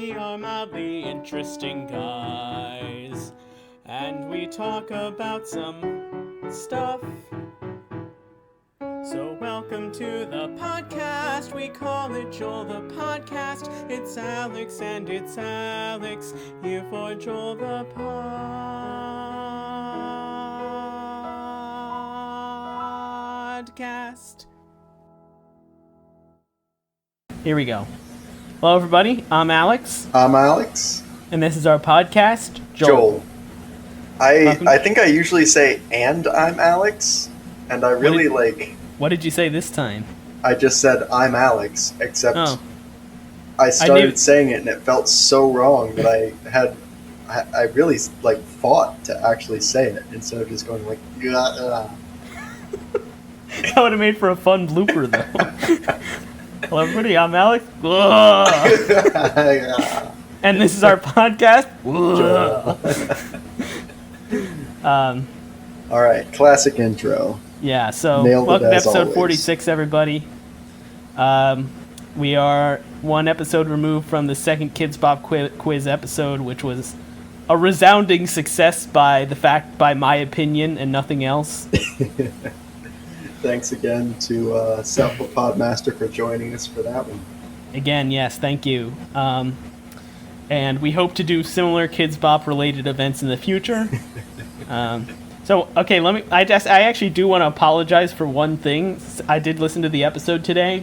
We are mildly interesting guys, and we talk about some stuff. So welcome to the podcast, we call it Joel the Podcast. It's Alex and it's Alex, here for Joel the Podcast. Here we go. Hello everybody, I'm Alex. I'm Alex. And this is our podcast, Joel. I think I usually say, and I'm Alex, and I really What did you say this time? I just said, I'm Alex, except I started saying it and it felt so wrong that I really fought to actually say it instead of just going like, That would have made for a fun blooper though. Hello everybody, I'm Alex. And this is our podcast. Alright, classic intro. Yeah, so Nailed welcome to episode always. 46, everybody. We are one episode removed from the second Kids Bop quiz episode, which was a resounding success by my opinion and nothing else. Thanks again to Cephalopod for joining us for that one. Again, yes, thank you. And we hope to do similar Kids Bop related events in the future. Okay, I actually do want to apologize for one thing. I did listen to the episode today.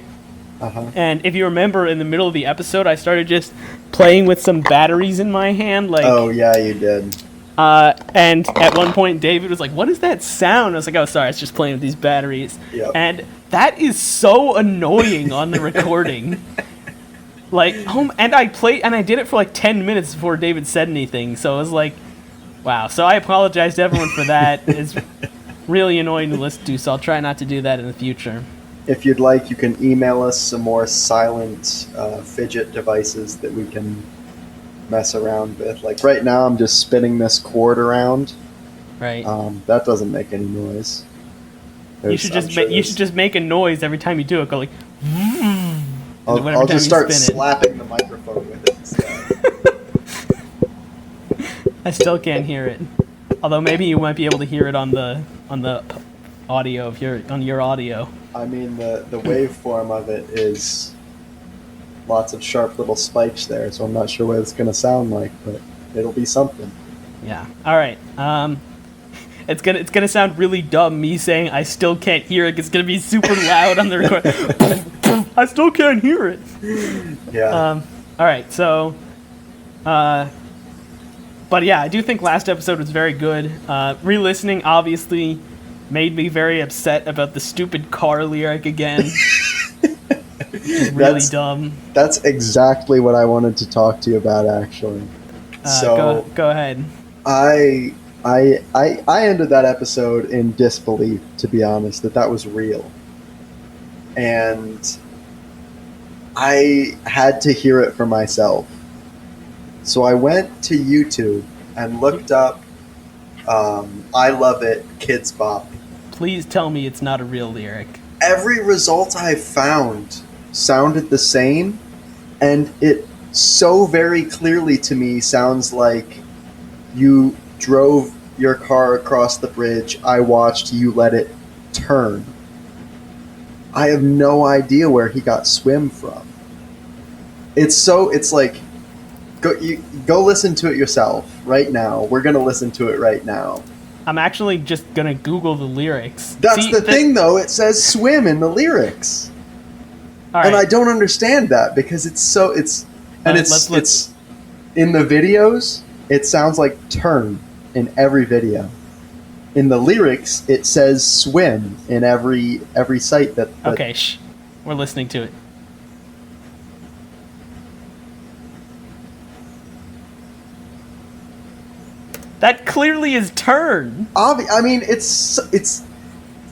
And if you remember, in the middle of the episode, I started just playing with some batteries in my hand. Oh, yeah, you did. And at one point, David was like, "What is that sound?" I was like, "Oh, sorry, I was just playing with these batteries." Yep. And that is so annoying on the recording. And I did it for 10 minutes before David said anything. So it was like, wow. So I apologize to everyone for that. It's really annoying to listen to, so I'll try not to do that in the future. If you'd like, you can email us some more silent fidget devices that we can mess around with. Like right now, I'm just spinning this cord around. Right. That doesn't make any noise. You should just make a noise every time you do it. Go like. I'll just start slapping the microphone with it instead. I still can't hear it. Although maybe you might be able to hear it on the audio on your audio. I mean, the waveform of it is lots of sharp little spikes there, so I'm not sure what it's going to sound like, but it'll be something. Yeah. All right. It's gonna sound really dumb. Me saying I still can't hear it. It's gonna be super loud on the record. I still can't hear it. Yeah. All right. So. But yeah, I do think last episode was very good. Re-listening obviously made me very upset about the stupid car lyric again. Really dumb. That's exactly what I wanted to talk to you about, actually. Go ahead. I ended that episode in disbelief, to be honest, that was real. And I had to hear it for myself. So I went to YouTube and looked up I Love It Kids Bop. Please tell me it's not a real lyric. Every result I found sounded the same, and it so very clearly to me sounds like you drove your car across the bridge, I watched you let it turn. I have no idea where he got swim from. It's like, go listen to it yourself right now. We're going to listen to it right now. I'm actually just going to Google the lyrics. That's the thing, though. It says swim in the lyrics. All right. And I don't understand that because it's in the videos, it sounds like turn in every video. In the lyrics, it says swim in every site that... Okay, we're listening to it. That clearly is turn. I mean, it's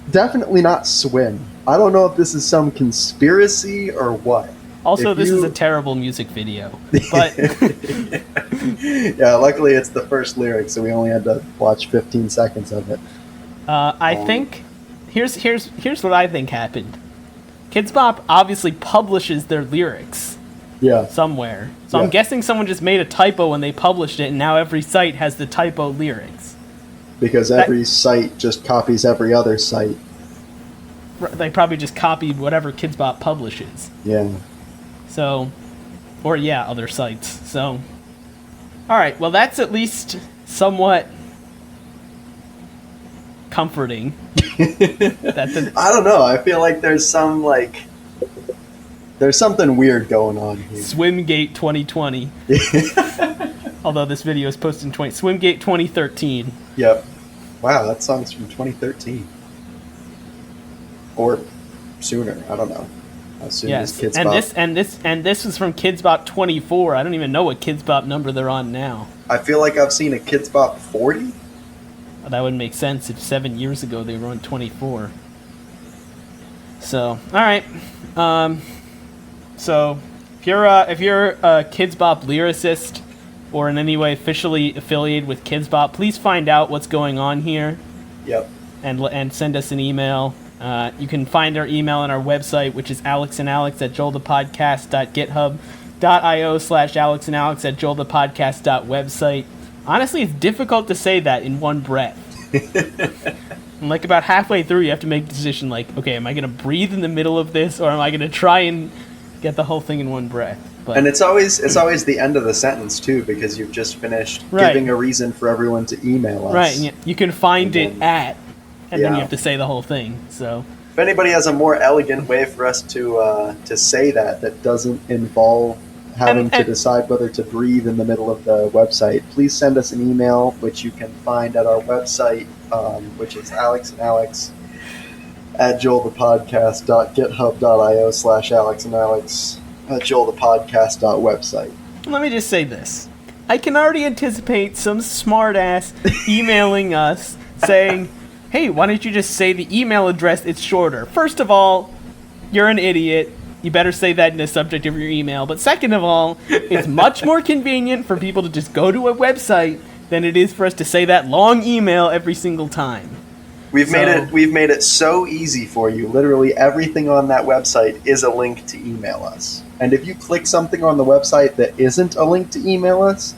definitely not swim. I don't know if this is some conspiracy or what. Also, this is a terrible music video. But yeah, luckily it's the first lyric, so we only had to watch 15 seconds of it. I think here's what I think happened. Kids Bop obviously publishes their lyrics. Yeah. somewhere. So Yeah. I'm guessing someone just made a typo when they published it, and now every site has the typo lyrics. Because every site just copies every other site. They probably just copied whatever Kids Bop publishes. Yeah. So, or yeah, other sites. So, all right. Well, that's at least somewhat comforting. I don't know. I feel like there's something weird going on here. Swimgate 2020. Although this video is posted in Swimgate 2013. Yep. Wow, that song's from 2013. Or sooner. I don't know. How soon is Kids Bop? And this was from Kids Bop 24. I don't even know what Kids Bop number they're on now. I feel like I've seen a Kids Bop 40. Well, that would make sense if 7 years ago they were on 24. So, all right. So if you're a Kids Bop lyricist or in any way officially affiliated with Kids Bop, please find out what's going on here. Yep. And send us an email. You can find our email on our website, which is alexandalex@joelthepodcast.github.io/alexandalex@joelthepodcast.website. Honestly, it's difficult to say that in one breath. And like about halfway through, you have to make a decision like, okay, am I going to breathe in the middle of this, or am I going to try and get the whole thing in one breath? But, and it's always the end of the sentence too, because you've just finished giving a reason for everyone to email us. Right, and you can find it at, and then Yeah. you have to say the whole thing. So If anybody has a more elegant way for us to say that doesn't involve having to decide whether to breathe in the middle of the website, please send us an email, which you can find at our website, which is alexandalex@joelthepodcast.github.io/alexandalex@joelthepodcast.website. let me just say this. I can already anticipate some smart-ass emailing us saying, hey, why don't you just say the email address? It's shorter. First of all, you're an idiot. You better say that in the subject of your email. But second of all, it's much more convenient for people to just go to a website than it is for us to say that long email every single time. We've made it so easy for you. Literally everything on that website is a link to email us. And if you click something on the website that isn't a link to email us,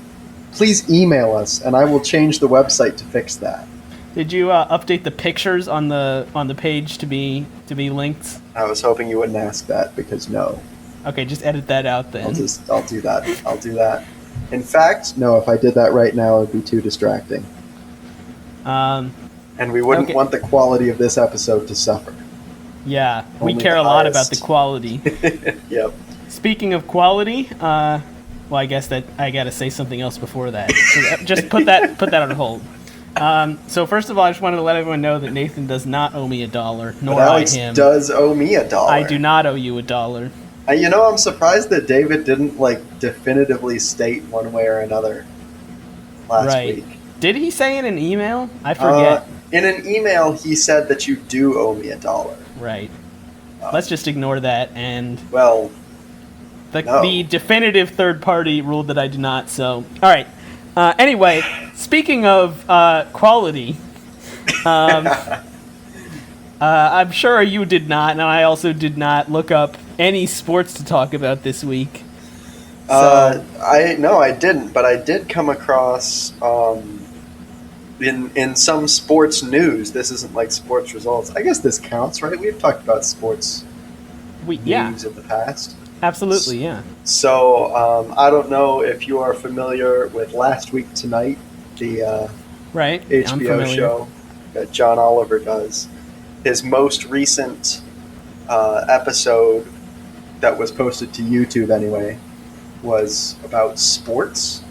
please email us, and I will change the website to fix that. Did you update the pictures on the page to be linked? I was hoping you wouldn't ask that, because no. Okay, just edit that out then. I'll do that. In fact, no, if I did that right now, it would be too distracting. And we wouldn't want the quality of this episode to suffer. Yeah, we Only care the a lot highest. about the quality. Yep. Speaking of quality, well, I guess that I gotta say something else before that. So just put that on hold. So first of all, I just wanted to let everyone know that Nathan does not owe me $1, nor But Alex I him. does owe me $1. I do not owe you $1. I'm surprised that David didn't definitively state one way or another last week. Did he say in an email? I forget. In an email, he said that you do owe me $1. Right. Let's just ignore that, and Well, the definitive third party ruled that I do not. So, all right. Anyway, speaking of quality, I'm sure you did not, and I also did not look up any sports to talk about this week. So, I didn't, but I did come across in some sports news. This isn't like sports results. I guess this counts, right? We've talked about sports news in the past. Absolutely, yeah. So I don't know if you are familiar with Last Week Tonight, the HBO show that John Oliver does. His most recent episode that was posted to YouTube anyway was about sports,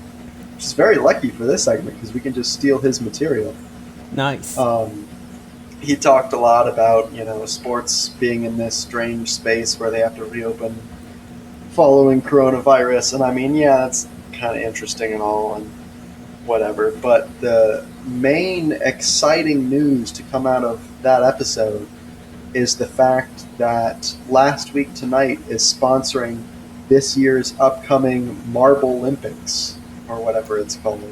which is very lucky for this segment because we can just steal his material. Nice. He talked a lot about, sports being in this strange space where they have to reopen following coronavirus. And I mean, yeah, it's kind of interesting and all and whatever. But the main exciting news to come out of that episode is the fact that Last Week Tonight is sponsoring this year's upcoming Marble Olympics, or whatever it's called.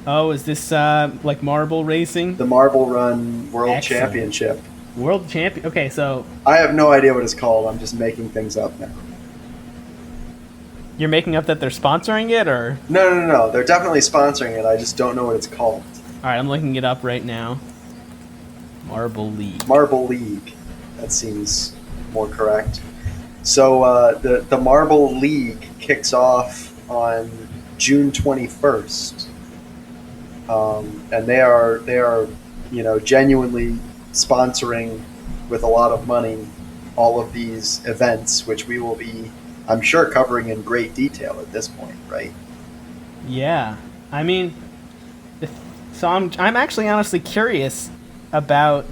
Oh, is this like marble racing? The Marble Run World Championship. World Champion? Okay, so... I have no idea what it's called. I'm just making things up now. You're making up that they're sponsoring it, or? No. They're definitely sponsoring it. I just don't know what it's called. All right, I'm looking it up right now. Marble League. Marble League. That seems more correct. So the Marble League kicks off on June 21st, and they are genuinely sponsoring with a lot of money all of these events, which we will be, I'm sure, covering in great detail at this point, right? Yeah, I mean, so I'm actually honestly curious about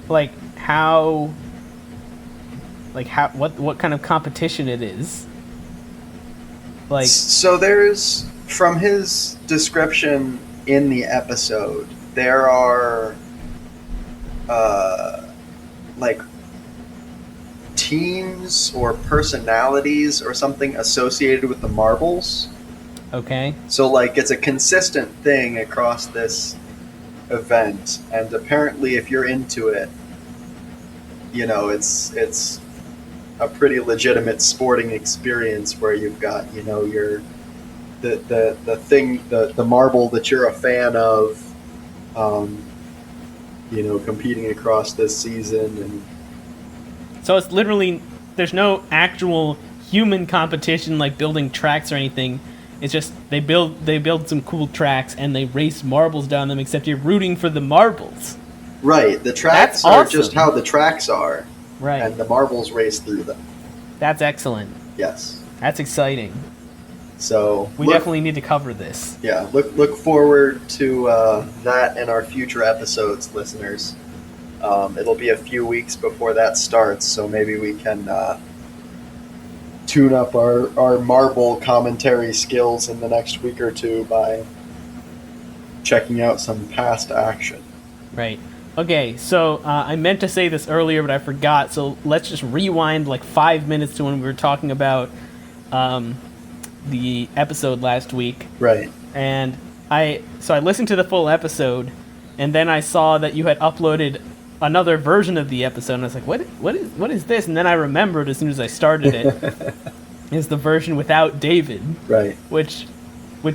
what kind of competition it is. Like, so there's, from his description in the episode, there are like teams or personalities or something associated with the marbles. Okay. So like it's a consistent thing across this event, and apparently if you're into it, it's a pretty legitimate sporting experience where you've got your the marble that you're a fan of, competing across this season. And so it's literally, there's no actual human competition like building tracks or anything. It's just they build some cool tracks and they race marbles down them, except you're rooting for the marbles. Right, the tracks are just how the tracks are. Right. And the marbles race through them. That's excellent. Yes. That's exciting. So we definitely need to cover this. Yeah, look forward to that in our future episodes, listeners. It'll be a few weeks before that starts, so maybe we can tune up our marble commentary skills in the next week or two by checking out some past action. Right. Okay, so I meant to say this earlier, but I forgot, so let's just rewind like 5 minutes to when we were talking about the episode last week. Right. And I listened to the full episode, and then I saw that you had uploaded another version of the episode, and I was like, what is this? And then I remembered as soon as I started it is the version without David. Right. Which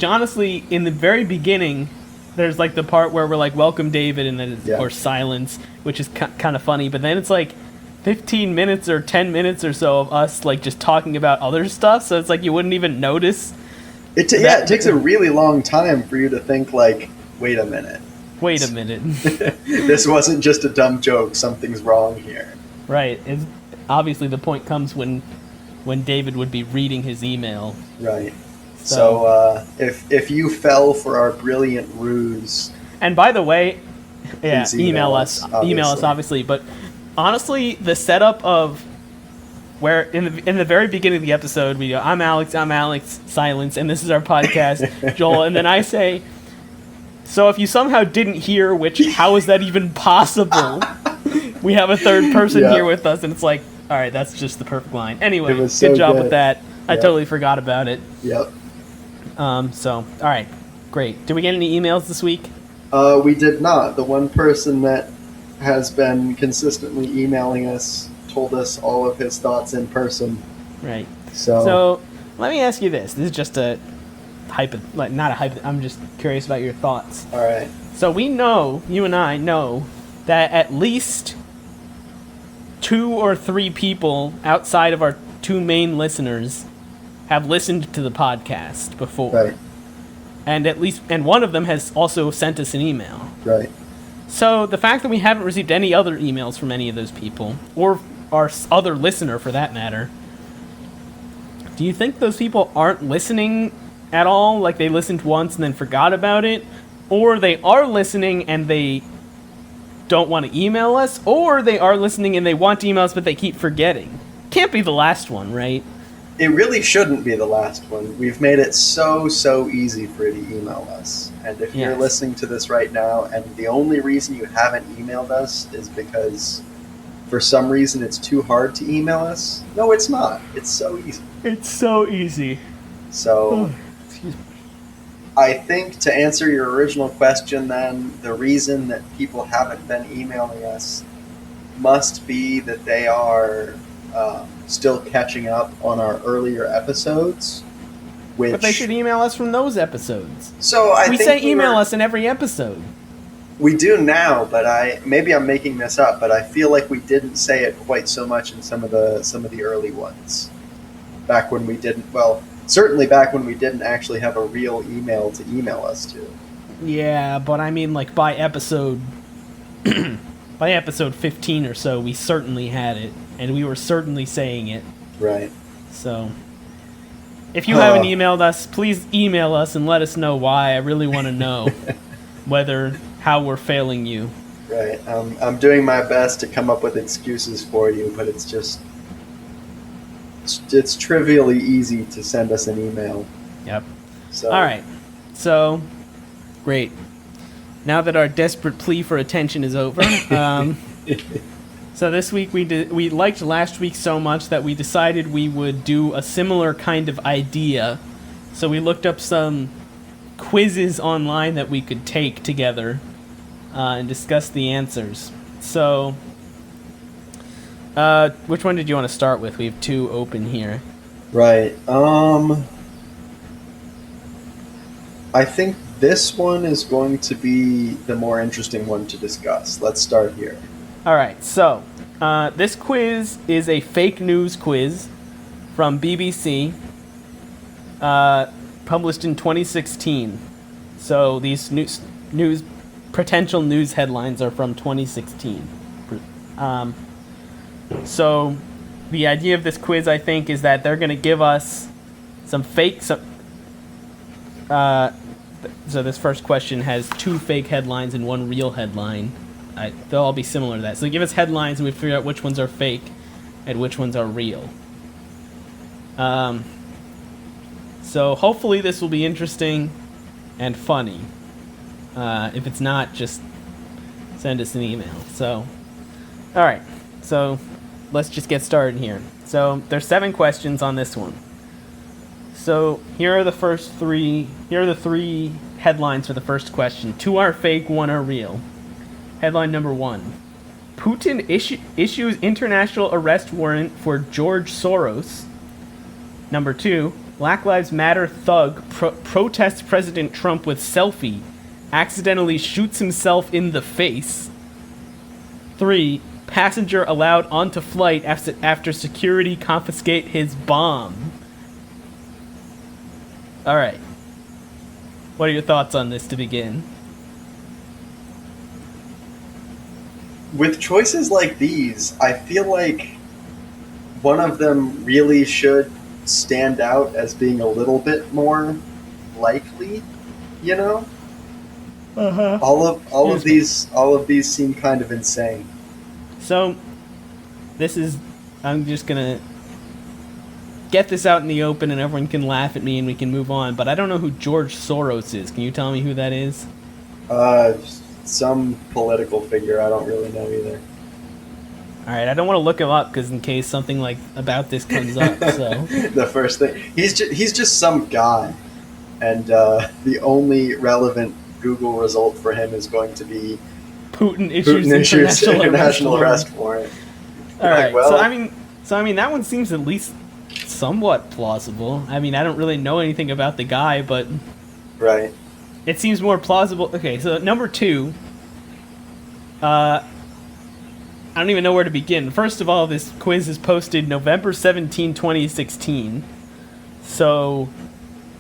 honestly, in the very beginning, there's like the part where we're like, welcome David, and then it's, or silence, which is kind of funny, but then it's like 15 minutes or 10 minutes or so of us like just talking about other stuff, so it's like you wouldn't even notice. It takes a really long time for you to think like, wait a minute. This wasn't just a dumb joke, something's wrong here. Right. Obviously the point comes when David would be reading his email. Right. So if you fell for our brilliant ruse, and by the way, email us obviously, but honestly, the setup of where in the very beginning of the episode we go, I'm Alex, silence, and this is our podcast, Joel, and then I say, so if you somehow didn't hear, how is that even possible? We have a third person here with us, and it's like, all right, that's just the perfect line. Anyway, good job with that. I totally forgot about it. Yep. So, all right, great. Did we get any emails this week? We did not. The one person that has been consistently emailing us told us all of his thoughts in person. Right. So let me ask you this. This is just a I'm just curious about your thoughts. All right. So we know, you and I know, that at least 2 or 3 people outside of our 2 main listeners have listened to the podcast before. Right. And one of them has also sent us an email. Right. So the fact that we haven't received any other emails from any of those people, or our other listener for that matter, do you think those people aren't listening at all? Like they listened once and then forgot about it? Or they are listening and they don't want to email us? Or they are listening and they want to email us but they keep forgetting? Can't be the last one, right? It really shouldn't be the last one. We've made it so easy for you to email us. And if you're listening to this right now and the only reason you haven't emailed us is because for some reason it's too hard to email us, no, it's not. It's so easy. It's so easy. So I think to answer your original question then, the reason that people haven't been emailing us must be that they are still catching up on our earlier episodes. Which, but they should email us from those episodes. So we say email us in every episode. We do now, but maybe I'm making this up, but I feel like we didn't say it quite so much in some of the early ones. Back when we didn't, well, certainly back when we didn't actually have a real email to email us to. Yeah, but I mean, like, by episode 15 or so, we certainly had it, and we were certainly saying it. Right. So, if you haven't emailed us, please email us and let us know why. I really want to know how we're failing you. Right. I'm doing my best to come up with excuses for you, but it's trivially easy to send us an email. Yep. So. All right. So, great. Now that our desperate plea for attention is over, so this week we liked last week so much that we decided we would do a similar kind of idea. So we looked up some quizzes online that we could take together and discuss the answers. So, which one did you want to start with? We have two open here. Right. I think this one is going to be the more interesting one to discuss. Let's start here. All right. So, this quiz is a fake news quiz from BBC, published in 2016. So these potential news headlines are from 2016. So the idea of this quiz, I think, is that they're going to give us some fake. So this first question has two fake headlines and one real headline. They'll all be similar to that. So they give us headlines and we figure out which ones are fake and which ones are real. So hopefully this will be interesting and funny. If it's not, just send us an email. So, all right. So let's just get started here. So there's 7 questions on this one. So here are the first 3. Here are the 3 headlines for the first question. 2 are fake, 1 are real. Headline number 1. Putin issues international arrest warrant for George Soros. Number 2. Black Lives Matter thug protests President Trump with selfie, accidentally shoots himself in the face. 3. Passenger allowed onto flight after security confiscate his bomb. All right. What are your thoughts on this to begin? With choices like these, I feel like one of them really should stand out as being a little bit more likely, you know? Uh-huh. All of these seem kind of insane. So, I'm just gonna get this out in the open and everyone can laugh at me and we can move on, but I don't know who George Soros is. Can you tell me who that is? Some political figure. I don't really know either. Alright, I don't want to look him up because in case something like about this comes up, so. The first thing, he's just some guy, and the only relevant Google result for him is going to be Putin issues international arrest warrant. All right. Well, so I mean that one seems at least somewhat plausible. I mean, I don't really know anything about the guy, but right. It seems more plausible. Okay, so number 2. I don't even know where to begin. First of all, this quiz is posted November 17, 2016. So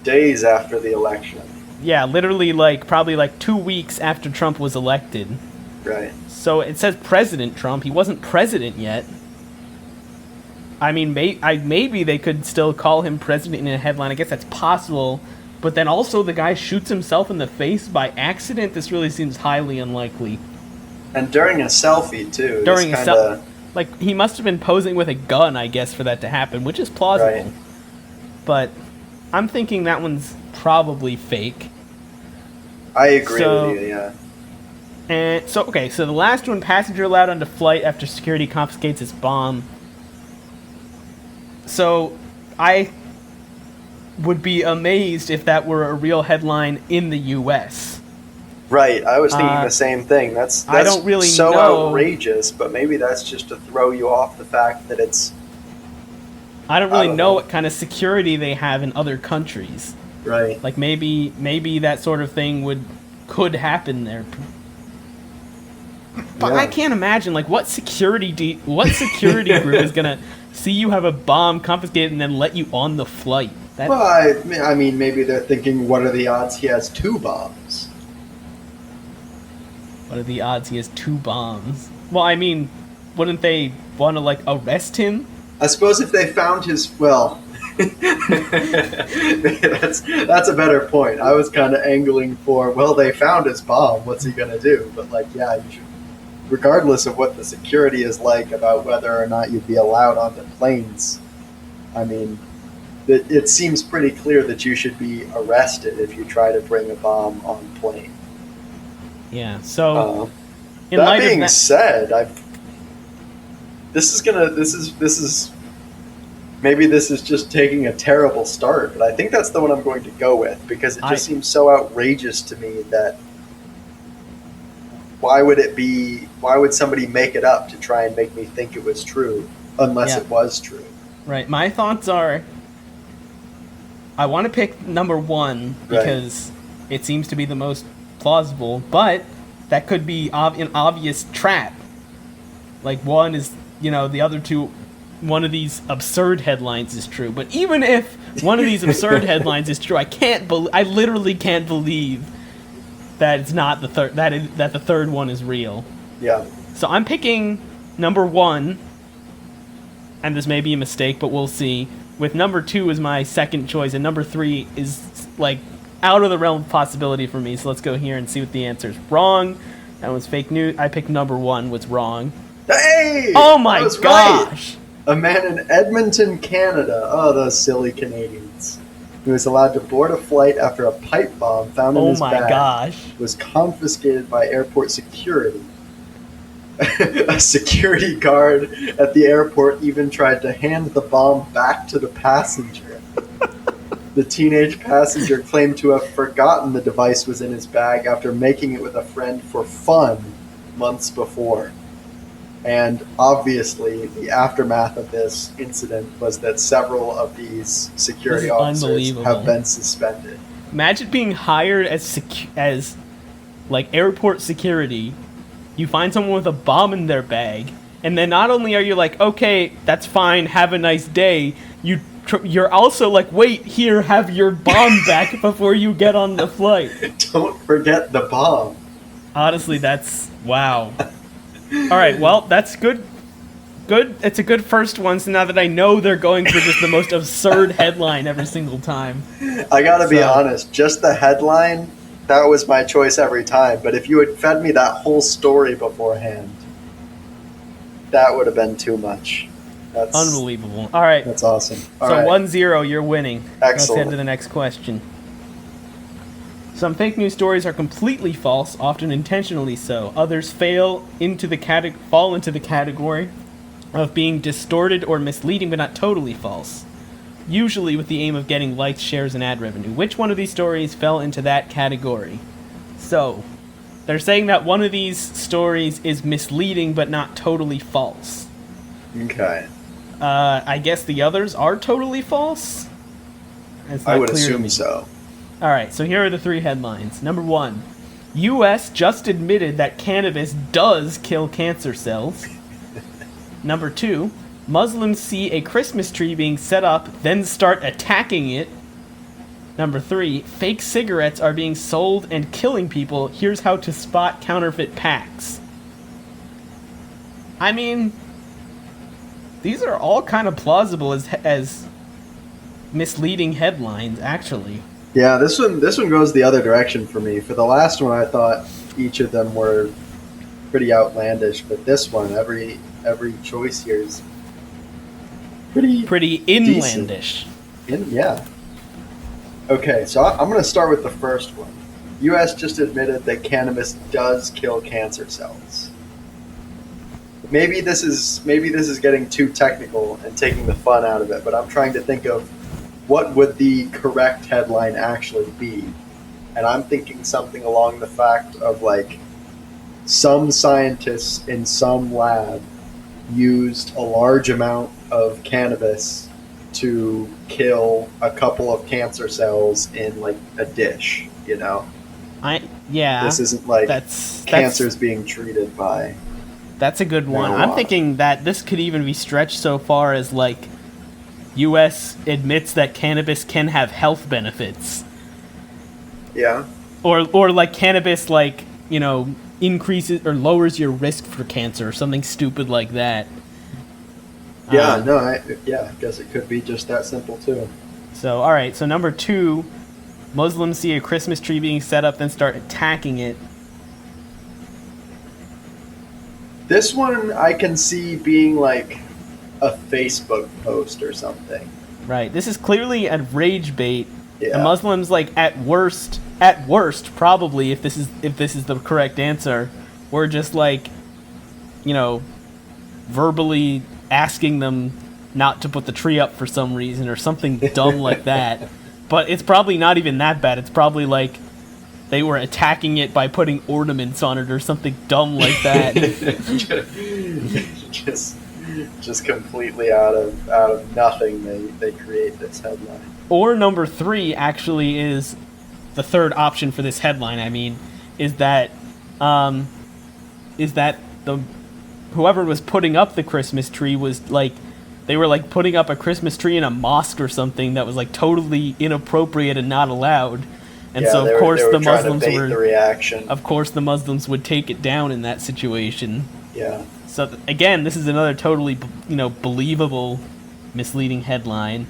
days after the election. Yeah, literally probably 2 weeks after Trump was elected. Right. So it says President Trump. He wasn't president yet. I mean, maybe they could still call him president in a headline. I guess that's possible. But then also the guy shoots himself in the face by accident. This really seems highly unlikely. And during a selfie, too. During a selfie. Like, he must have been posing with a gun, I guess, for that to happen, which is plausible. Right. But I'm thinking that one's probably fake. I agree with you, yeah. And so the last one, passenger allowed onto flight after security confiscates his bomb. So I would be amazed if that were a real headline in the U.S. Right, I was thinking the same thing. That's I don't really so know. Outrageous, but maybe that's just to throw you off the fact that it's I don't really don't know know. what kind of security they have in other countries. Right. Like maybe that sort of thing could happen there. But Yeah. I can't imagine like what security group is gonna see you have a bomb confiscated and then let you on the flight. That Well, I mean, maybe they're thinking, what are the odds he has 2 bombs? What are the odds he has 2 bombs? Well, I mean, wouldn't they want to like arrest him? I suppose if they found his, well, that's a better point. I was kind of angling for, well, they found his bomb. What's he gonna do? But like, yeah, you should, regardless of what the security is like about whether or not you'd be allowed onto planes. I mean, it seems pretty clear that you should be arrested if you try to bring a bomb on plane. Yeah. So in That light being of that, said, this is maybe this is just taking a terrible start, but I think that's the one I'm going to go with because it just seems so outrageous to me that why would somebody make it up to try and make me think it was true unless it was true? Right. My thoughts are I want to pick number 1 because it seems to be the most plausible, but that could be an obvious trap. Like one is, the other two, one of these absurd headlines is true. But even if one of these absurd headlines is true, I literally can't believe that it's not the third, that the third one is real. Yeah. So I'm picking number 1, and this may be a mistake, but we'll see. With number 2 as my second choice, and number 3 is like out of the realm of possibility for me. So let's go here and see what the answer is. Wrong. That was fake news. I picked number 1. Was wrong. Hey! Oh my gosh! Right. A man in Edmonton, Canada. Oh, those silly Canadians. He was allowed to board a flight after a pipe bomb found in his bag. Oh my gosh! Was confiscated by airport security. A security guard at the airport even tried to hand the bomb back to the passenger. The teenage passenger claimed to have forgotten the device was in his bag after making it with a friend for fun months before. And obviously, the aftermath of this incident was that several of these security officers have been suspended. Imagine being hired as like airport security. You find someone with a bomb in their bag, and then not only are you like, okay, that's fine, have a nice day, you're also like, wait, here, have your bomb back before you get on the flight. Don't forget the bomb. Honestly, that's wow. All right, well, that's good. It's a good first one. So now that I know they're going for just the most absurd headline every single time. I gotta be honest, just the headline, that was my choice every time. But if you had fed me that whole story beforehand, that would have been too much. That's unbelievable. All right. That's awesome. So 1-0, you're winning. Excellent. Let's head to the next question. Some fake news stories are completely false, often intentionally so. Others fall into the category of being distorted or misleading, but not totally false. Usually with the aim of getting likes, shares, and ad revenue. Which one of these stories fell into that category? So, they're saying that one of these stories is misleading, but not totally false. Okay. I guess the others are totally false? I would assume so. Alright, so here are the 3 headlines. Number 1. U.S. just admitted that cannabis does kill cancer cells. Number 2. Muslims see a Christmas tree being set up, then start attacking it. Number 3. Fake cigarettes are being sold and killing people. Here's how to spot counterfeit packs. I mean, these are all kind of plausible as misleading headlines, actually. Yeah, this one goes the other direction for me. For the last one, I thought each of them were pretty outlandish, but this one, every choice here is pretty inlandish. Yeah. Okay, so I'm going to start with the first one. U.S. just admitted that cannabis does kill cancer cells. Maybe this is getting too technical and taking the fun out of it, but I'm trying to think of what would the correct headline actually be. And I'm thinking something along the fact of like some scientists in some lab used a large amount of cannabis to kill a couple of cancer cells in like a dish, you know? Yeah. This isn't like cancer's that's being treated by that's a good one. marijuana. I'm thinking that this could even be stretched so far as like U.S. admits that cannabis can have health benefits. Yeah. Or like cannabis, like, you know, increases or lowers your risk for cancer or something stupid like that. Yeah, I guess it could be just that simple too. So, all right. So number 2, Muslims see a Christmas tree being set up, then start attacking it. This one I can see being like a Facebook post or something. Right. This is clearly a rage bait. Yeah. The Muslims, like, at worst, probably, if this is the correct answer, were just like, you know, verbally asking them not to put the tree up for some reason or something dumb like that. But it's probably not even that bad. It's probably like they were attacking it by putting ornaments on it or something dumb like that. just completely out of nothing they create this headline. Or number 3 actually is the third option for this headline. I mean, is that the whoever was putting up the Christmas tree was like, they were like putting up a Christmas tree in a mosque or something that was like totally inappropriate and not allowed. And yeah, so of course the Muslims were the reaction. Of course the Muslims would take it down in that situation. Yeah. So again, this is another totally, you know, believable misleading headline.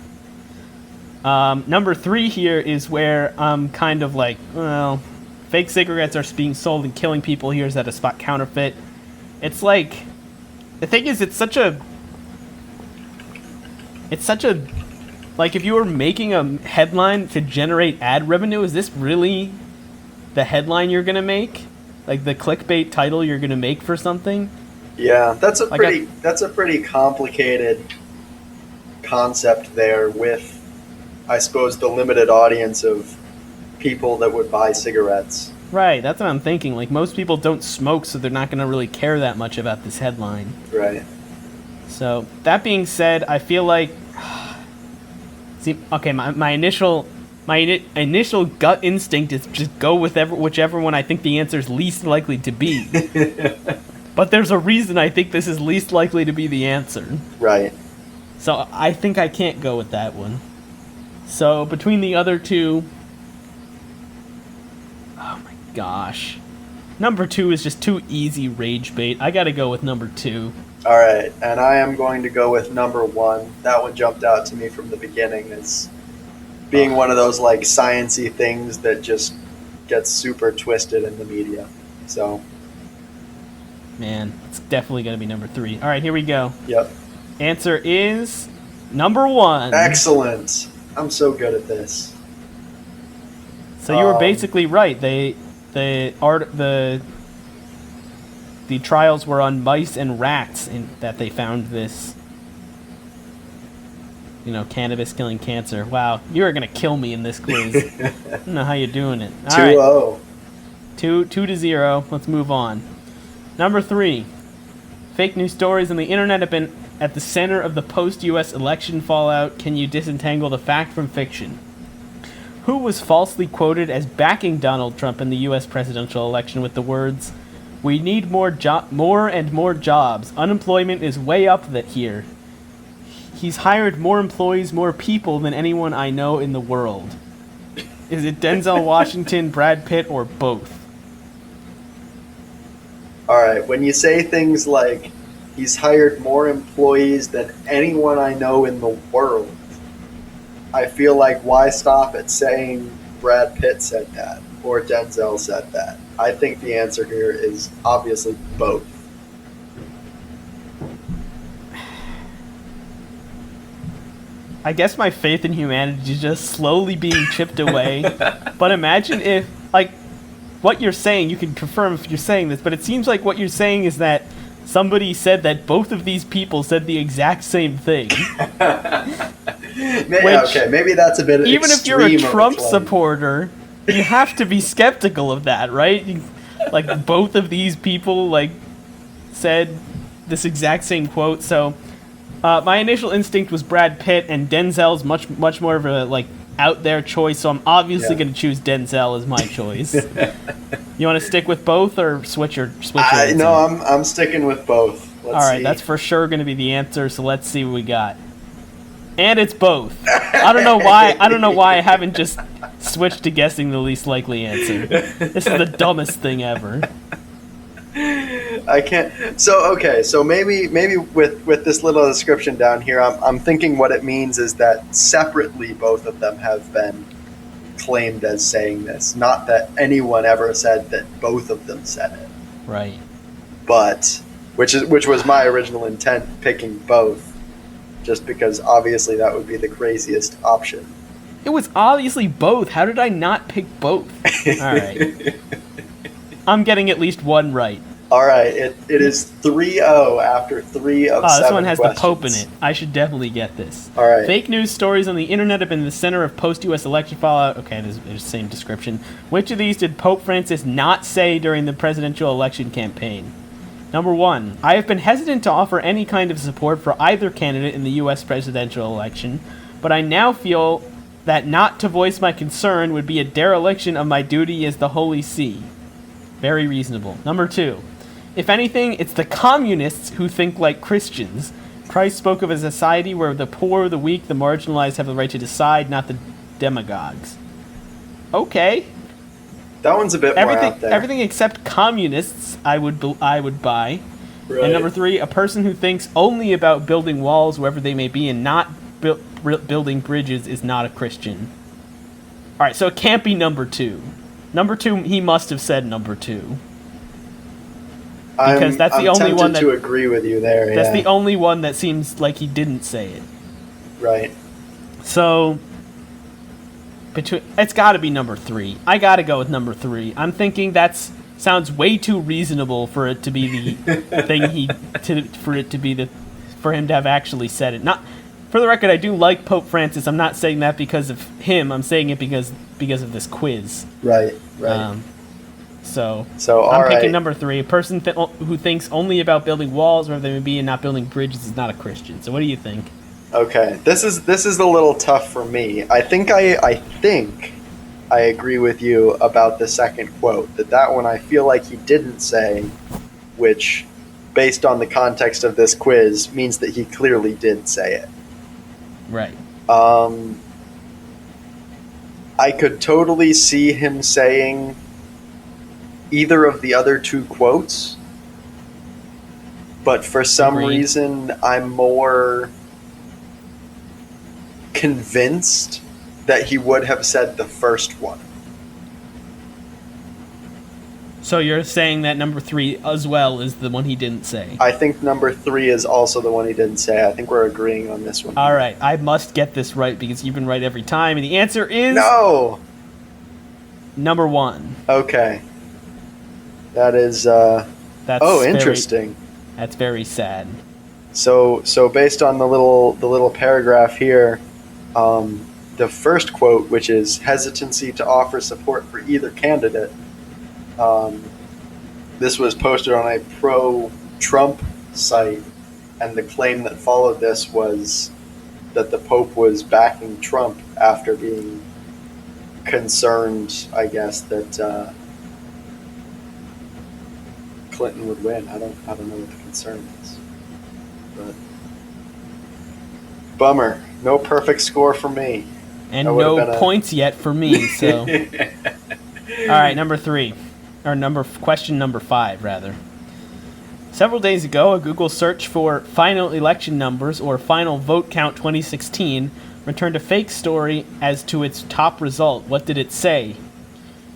Number 3 here is where I'm kind of like, well, fake cigarettes are being sold and killing people. Here's at a spot counterfeit. It's like, the thing is, it's such a, like, if you were making a headline to generate ad revenue, is this really the headline you're gonna make? Like the clickbait title you're gonna make for something? Yeah, that's a pretty complicated concept there with, I suppose, the limited audience of people that would buy cigarettes. Right, that's what I'm thinking. Like, most people don't smoke, so they're not going to really care that much about this headline. Right. So, that being said, I feel like... See, okay, my initial gut instinct is just go with whichever one I think the answer is least likely to be. But there's a reason I think this is least likely to be the answer. Right. So, I think I can't go with that one. So, between the other two... Oh my gosh. Number 2 is just too easy rage bait. I gotta go with number 2. Alright, and I am going to go with number 1. That one jumped out to me from the beginning as being one of those like science-y things that just gets super twisted in the media. So... Man, it's definitely gonna be number 3. Alright, here we go. Yep. Answer is number 1. Excellent. I'm so good at this. So you were basically right. The trials were on mice and rats that they found this, you know, cannabis killing cancer. Wow, you are gonna kill me in this quiz. I don't know how you're doing it. All 2-0. right. 2-0. Let's move on. Number 3. Fake news stories on the internet have been at the center of the post-U.S. election fallout. Can you disentangle the fact from fiction? Who was falsely quoted as backing Donald Trump in the U.S. presidential election with the words, "We need more and more jobs. Unemployment is way up here. He's hired more employees, more people than anyone I know in the world." Is it Denzel Washington, Brad Pitt, or both? Alright, when you say things like, he's hired more employees than anyone I know in the world, I feel like why stop at saying Brad Pitt said that or Denzel said that? I think the answer here is obviously both. I guess my faith in humanity is just slowly being chipped away. But imagine if, like, what you're saying, you can confirm if you're saying this, but it seems like what you're saying is that somebody said that both of these people said the exact same thing. Maybe that's a bit extreme. Even if you're a Trump supporter, you have to be skeptical of that, right? Like, both of these people, like, said this exact same quote. So My initial instinct was Brad Pitt, and Denzel's much more of a like out there choice, so I'm obviously going to choose Denzel as my choice. You want to stick with both or switch your answer? No, I'm sticking with both. All right, that's for sure going to be the answer. So let's see what we got. And it's both. I don't know why I haven't just switched to guessing the least likely answer. This is the dumbest thing ever. I can't. So maybe with this little description down here, I'm thinking what it means is that separately both of them have been claimed as saying this. Not that anyone ever said that both of them said it. Right. But which was my original intent, picking both, just because obviously that would be the craziest option. It was obviously both. How did I not pick both? All right. I'm getting at least one right. All right, it is 3-0 after 3 of 7 this one has questions. the Pope in it. I should definitely get this. All right. Fake news stories on the internet have been the center of post-U.S. election fallout. Okay, there's the same description. Which of these did Pope Francis not say during the presidential election campaign? Number 1, I have been hesitant to offer any kind of support for either candidate in the U.S. presidential election, but I now feel that not to voice my concern would be a dereliction of my duty as the Holy See. Very reasonable. Number 2, if anything, it's the communists who think like Christians. Christ spoke of a society where the poor, the weak, the marginalized have the right to decide, not the demagogues. Okay. That one's a bit more out there. Everything except communists, I would buy. Right. And number 3, a person who thinks only about building walls wherever they may be and not building bridges is not a Christian. All right, so it can't be number 2. Number 2, he must have said number 2. Because that's the only one that to agree with you there. That's the only one that seems like he didn't say it. Right. So it's got to be number 3. I got to go with number 3. I'm thinking sounds way too reasonable for it to be the thing for him to have actually said it. Not for the record, I do like Pope Francis. I'm not saying that because of him. I'm saying it because of this quiz. Right. So I'm picking number 3. A person who thinks only about building walls wherever they may be and not building bridges is not a Christian. So what do you think? Okay, this is a little tough for me. I think I agree with you about the second quote. That one I feel like he didn't say, which, based on the context of this quiz, means that he clearly did say it. Right. I could totally see him saying either of the other 2 quotes, but for some reason I'm more convinced that he would have said the first one. So you're saying that number 3 as well is the one he didn't say? I think number 3 is also the one he didn't say. I think we're agreeing on this one. All right, I must get this right because you've been right every time, and the answer is no. Number 1. Okay. That is interesting. That's very sad. So based on the little paragraph here, the first quote, which is hesitancy to offer support for either candidate, this was posted on a pro-Trump site, and the claim that followed this was that the Pope was backing Trump after being concerned, I guess, that Clinton would win. I don't know what the concern is, but bummer. No perfect score for me. And no points yet for me. So, all right, number 3, or question number 5 rather. Several days ago, a Google search for final election numbers or final vote count 2016 returned a fake story as to its top result. What did it say?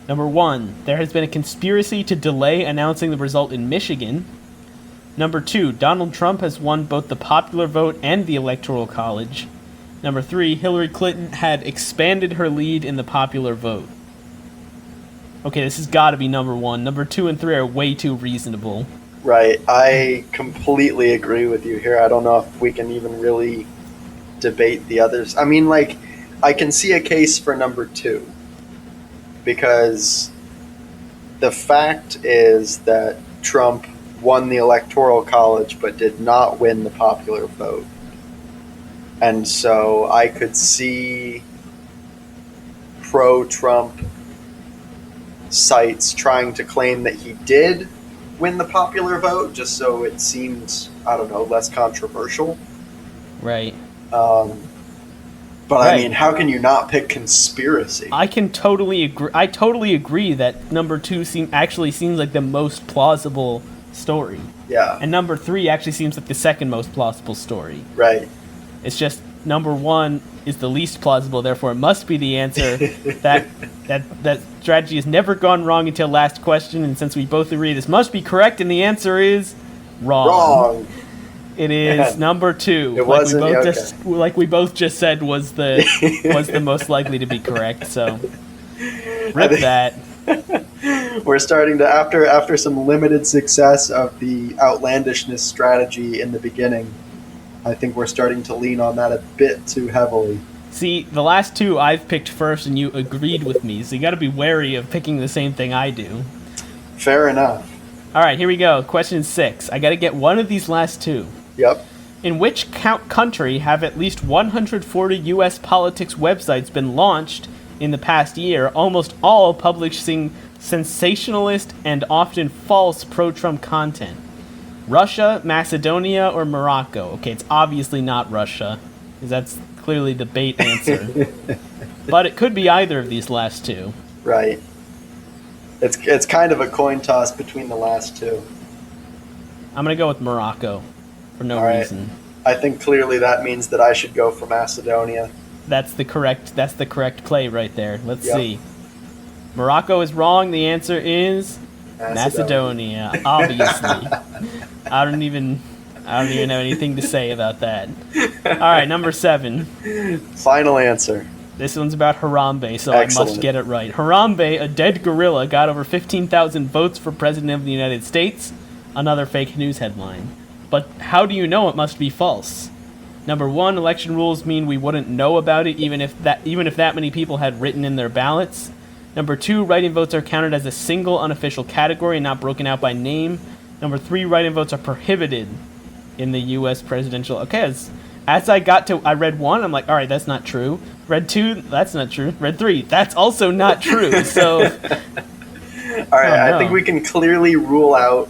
Number 1, there has been a conspiracy to delay announcing the result in Michigan. Number 2, Donald Trump has won both the popular vote and the Electoral College. Number 3, Hillary Clinton had expanded her lead in the popular vote. Okay, this has got to be number 1. Number 2 and 3 are way too reasonable. Right. I completely agree with you here. I don't know if we can even really debate the others. I mean, like, I can see a case for number 2. Because the fact is that Trump won the Electoral College but did not win the popular vote. And so I could see pro-Trump sites trying to claim that he did win the popular vote, just so it seemed, I don't know, less controversial. Right. But Right. I mean, how can you not pick conspiracy? I can totally agree. I totally agree that number 2 actually seems like the most plausible story, Yeah, and number 3 actually seems like the second most plausible story. right. It's just number 1 is the least plausible, therefore it must be the answer. that strategy has never gone wrong until last question, and since we both agree this must be correct, and the answer is wrong. Wrong. It is number 2. It wasn't. Okay. Like we both just said was the most likely to be correct. So rip that. We're starting to, after some limited success of the outlandishness strategy in the beginning, I think we're starting to lean on that a bit too heavily. See, the last 2 I've picked first, and you agreed with me. So you got to be wary of picking the same thing I do. Fair enough. All right, here we go. Question 6. I got to get one of these last 2. Yep. In which country have at least 140 U.S. politics websites been launched in the past year, almost all publishing sensationalist and often false pro-Trump content? Russia, Macedonia, or Morocco? Okay, it's obviously not Russia, because that's clearly the bait answer. But it could be either of these last 2. Right. It's kind of a coin toss between the last 2. I'm going to go with Morocco for no All right. reason. I think clearly that means that I should go for Macedonia. That's the correct play right there. Let's Yep. see. Morocco is wrong. The answer is Macedonia. Obviously. I don't even have anything to say about that. All right, number 7. Final answer. This one's about Harambe, so Excellent. I must get it right. Harambe, a dead gorilla, got over 15,000 votes for President of the United States. Another fake news headline. But how do you know it must be false? Number 1, election rules mean we wouldn't know about it even if that many people had written in their ballots. Number 2, write-in votes are counted as a single unofficial category and not broken out by name. Number 3, write-in votes are prohibited in the U.S. presidential. Okay, as I read 1, I'm like, all right, that's not true. Read 2, that's not true. Read 3, that's also not true. So, All right, Oh, no. I think we can clearly rule out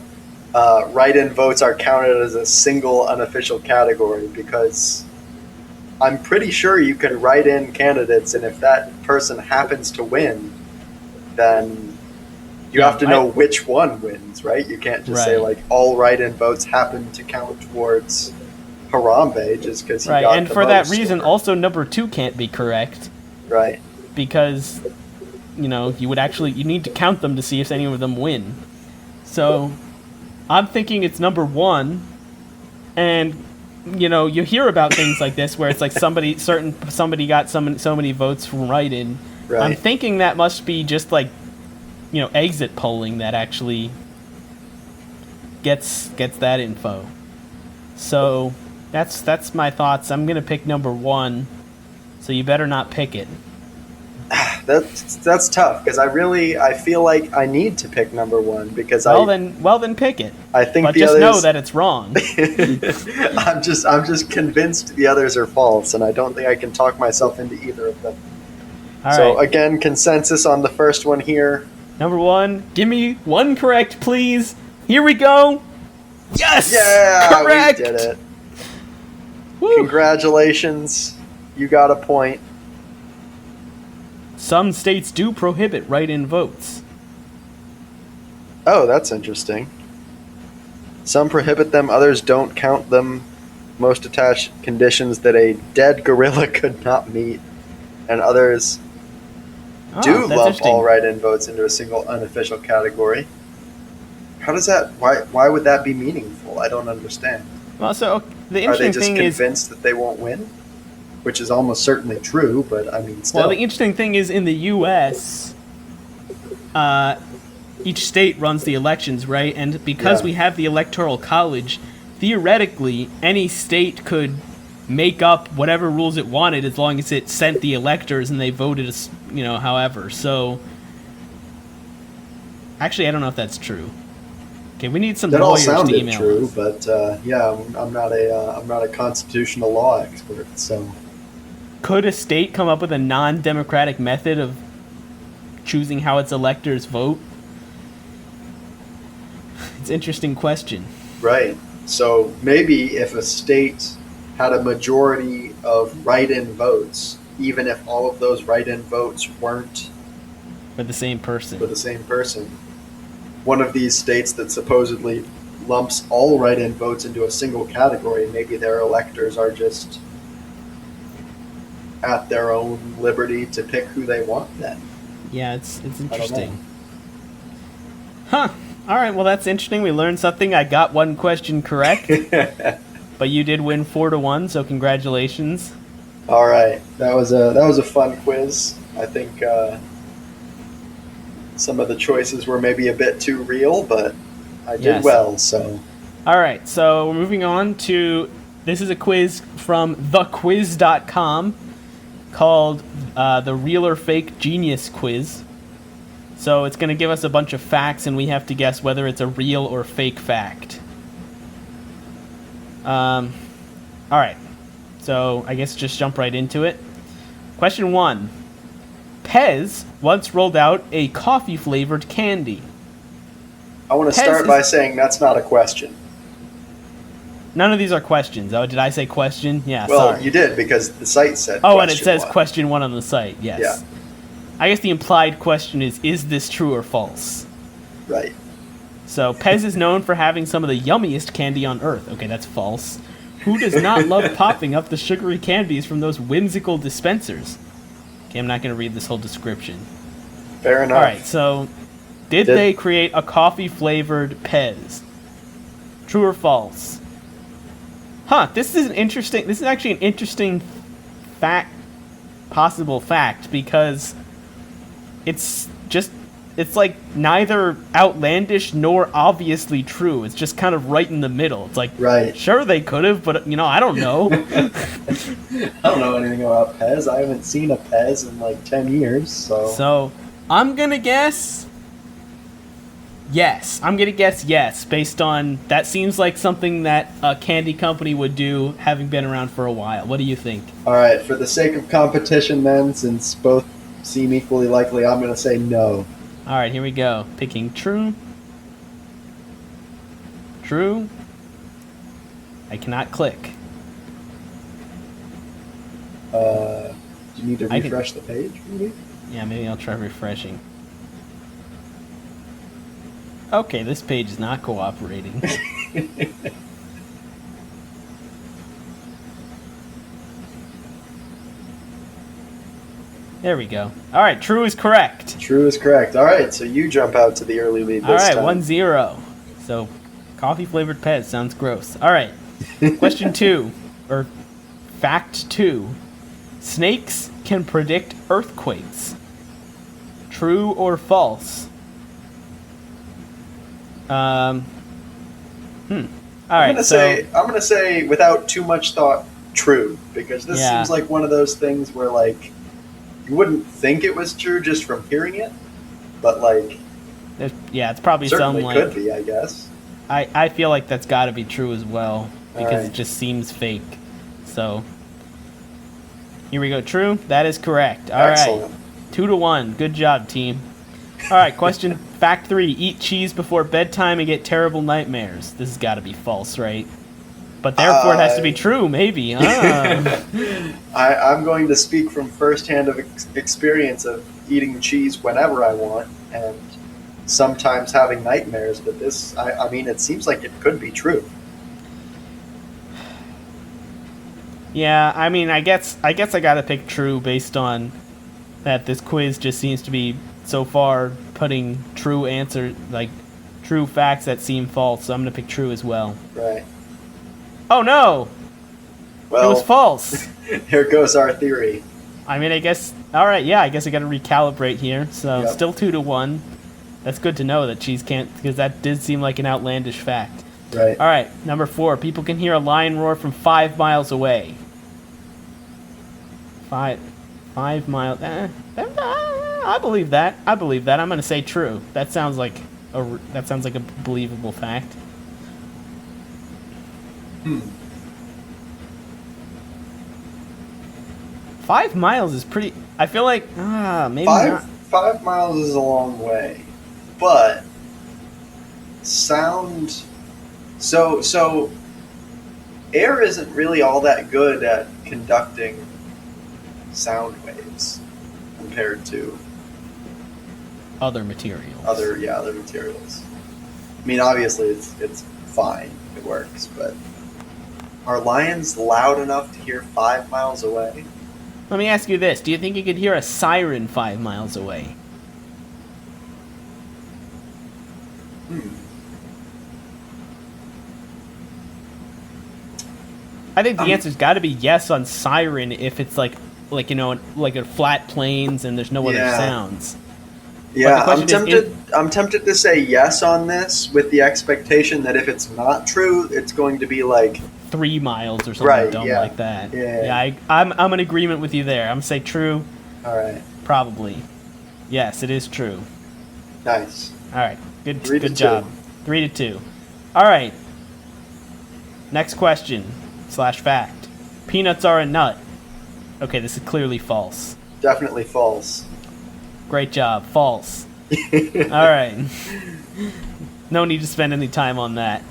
write-in votes are counted as a single unofficial category, because I'm pretty sure you can write in candidates, and if that person happens to win, then you have to know which one wins, right? You can't just say, Right. like, all write-in votes happen to count towards Harambe just because he right, got and the for that most, reason, or- also number 2 can't be correct Right. because, you need to count them to see if any of them win. So, I'm thinking it's number 1, and you hear about things like this where it's like somebody got so many votes from write-in. Right. I'm thinking that must be just like, exit polling that actually gets that info. So that's my thoughts. I'm gonna pick number 1, so you better not pick it. That's tough, because I feel like I need to pick number 1, because Well then pick it. I think But the just others, know that it's wrong. I'm just convinced the others are false, and I don't think I can talk myself into either of them. All So right. again, consensus on the first one here. Number 1, give me 1 correct, please. Here we go. Yes! Yeah, Correct! we did it. Woo. Congratulations, you got a point. Some states do prohibit write-in votes. Oh, that's interesting. Some prohibit them, others don't count them. Most attach conditions that a dead gorilla could not meet, and others Oh, do that's lump interesting. all write-in votes into a single unofficial category. How does that? Why would that be meaningful? I don't understand. Well, so the Are they interesting just thing is, convinced that they won't win? Which is almost certainly true, but I mean, still. well, the interesting thing is in the U.S., each state runs the elections, right? And because Yeah. we have the Electoral College, theoretically, any state could make up whatever rules it wanted as long as it sent the electors and they voted, however. So, actually, I don't know if that's true. Okay, we need some That all lawyers to sounded email true, us. but I'm not a constitutional law expert, so Could a state come up with a non-democratic method of choosing how its electors vote? It's an interesting question. right. So maybe if a state had a majority of write-in votes, even if all of those write-in votes weren't For the same for person. the same person, one of these states that supposedly lumps all write-in votes into a single category, maybe their electors are just at their own liberty to pick who they want then. Yeah, it's I don't know. interesting. Huh. All right, well, that's interesting. We learned something. I got one question correct, but you did win 4-1, so congratulations. All right, that was a fun quiz. I think some of the choices were maybe a bit too real, but I did Yes. well. So All right, so we're moving on to, this is a quiz from thequiz.com called the Real or Fake Genius Quiz. So it's going to give us a bunch of facts, and we have to guess whether it's a real or fake fact. All right, so I guess just jump right into it. Question 1. Pez once rolled out a coffee-flavored candy. I want to Pez start is- by saying that's not a question. None of these are questions. Oh, did I say question? Yeah, Well, sorry. you did because the site said. Oh, and it question says one. question 1 on the site, yes. Yeah. I guess the implied question is this true or false? Right. So, Pez is known for having some of the yummiest candy on Earth. Okay, that's false. Who does not love popping up the sugary candies from those whimsical dispensers? Okay, I'm not going to read this whole description. Fair enough. Alright, so, did they create a coffee-flavored Pez? True or false? Huh, this is actually an interesting fact, possible fact, because it's like neither outlandish nor obviously true. It's just kind of right in the middle. It's like, Right. sure they could have, but I don't know. I don't know anything about Pez. I haven't seen a Pez in like 10 years, so. So, I'm gonna guess yes. I'm gonna guess yes, based on that seems like something that a candy company would do, having been around for a while. What do you think? All right, for the sake of competition, then, since both seem equally likely, I'm going to say no. All right, here we go. Picking true. True. I cannot click. Do you need to I can- refresh the page, maybe? Yeah, maybe I'll try refreshing. Okay, this page is not cooperating. There we go. All right, true is correct. True is correct. All right, so you jump out to the early lead All this right, time. 1-0. So, coffee flavored Pez sounds gross. All right, question 2, or fact 2. Snakes can predict earthquakes. True or false? All right, I'm gonna say without too much thought, true, because this Yeah. seems like one of those things where like you wouldn't think it was true just from hearing it, but like yeah, it's probably certainly some like could be, I guess. I feel like that's got to be true as well because Alright. it just seems fake. So here we go. True. That is correct. All right. Excellent. 2-1. Good job, team. All right. Question fact 3. Eat cheese before bedtime and get terrible nightmares. This has got to be false, right? But therefore, it has to be true. Maybe. I'm going to speak from firsthand of experience of eating cheese whenever I want and sometimes having nightmares. But this, I mean, it seems like it could be true. Yeah. I mean, I guess I got to pick true based on that. This quiz just seems to be so far putting true answer like true facts that seem false. So I'm gonna pick true as well. Right. Oh no! Well, It was false. here goes our theory. I mean, I guess. All right, yeah. I guess I got to recalibrate here. So Yep. still 2-1. That's good to know that cheese can't, because that did seem like an outlandish fact. Right. All right, number 4. People can hear a lion roar from 5 miles away. 5 miles. I believe that. I'm gonna say true. That sounds like that sounds like a believable fact. 5 miles is pretty. I feel like maybe not. 5 miles is a long way, but sound. So air isn't really all that good at conducting sound waves compared to Other materials. other materials. I mean, obviously it's fine, it works, but are lions loud enough to hear 5 miles away? Let me ask you this: do you think you could hear a siren 5 miles away? I think the answer's got to be yes on siren if it's like a flat plains and there's no other Yeah. sounds. Yeah, But the I'm question tempted. I'm tempted to say yes on this, with the expectation that if it's not true, it's going to be like 3 miles or something Right, dumb yeah. like that. Yeah. I'm in agreement with you there. I'm gonna say true, all right, probably. Yes, it is true. nice. All right, good 3 to good job. 3-2. All right. Next question / fact. Peanuts are a nut. Okay, this is clearly false. Definitely false. Great job. False. All right. No need to spend any time on that.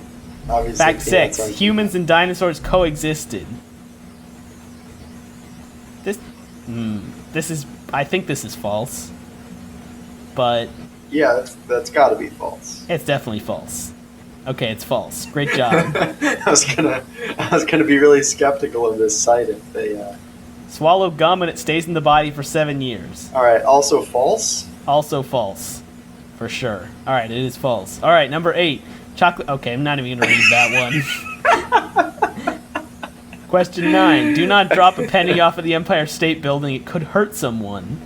Obviously, Fact peanuts 6. aren't- Humans and dinosaurs coexisted. This is. I think this is false. But Yeah, that's got to be false. it's definitely false. Okay, it's false. Great job. I was gonna be really skeptical of this site if they. Swallow gum and it stays in the body for 7 years. All right, also false. Also false. For sure. Alright, it is false. Alright, number 8. Chocolate. Okay, I'm not even going to read that one. Question 9. Do not drop a penny off of the Empire State Building. It could hurt someone.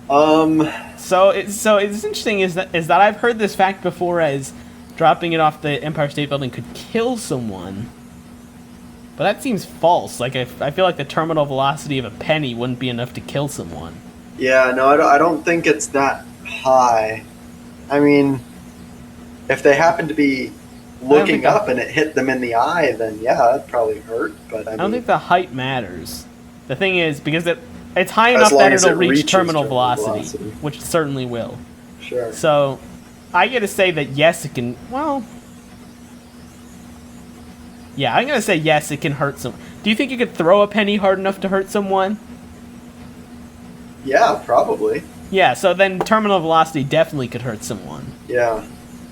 So it's interesting is that I've heard this fact before as dropping it off the Empire State Building could kill someone. But that seems false. Like I feel like the terminal velocity of a penny wouldn't be enough to kill someone. Yeah, no, I don't think it's that high. I mean, if they happen to be looking up and it hit them in the eye, then yeah, it'd probably hurt. But I don't mean, think the height matters. The thing is, because it's high As enough long that as it'll it reach reaches terminal terminal velocity, velocity. which it certainly will. sure. So, I gotta say that yes, it can. Well, yeah, I'm gonna say yes, it can hurt some. Do you think you could throw a penny hard enough to hurt someone? Yeah, probably. Yeah, so then terminal velocity definitely could hurt someone. Yeah.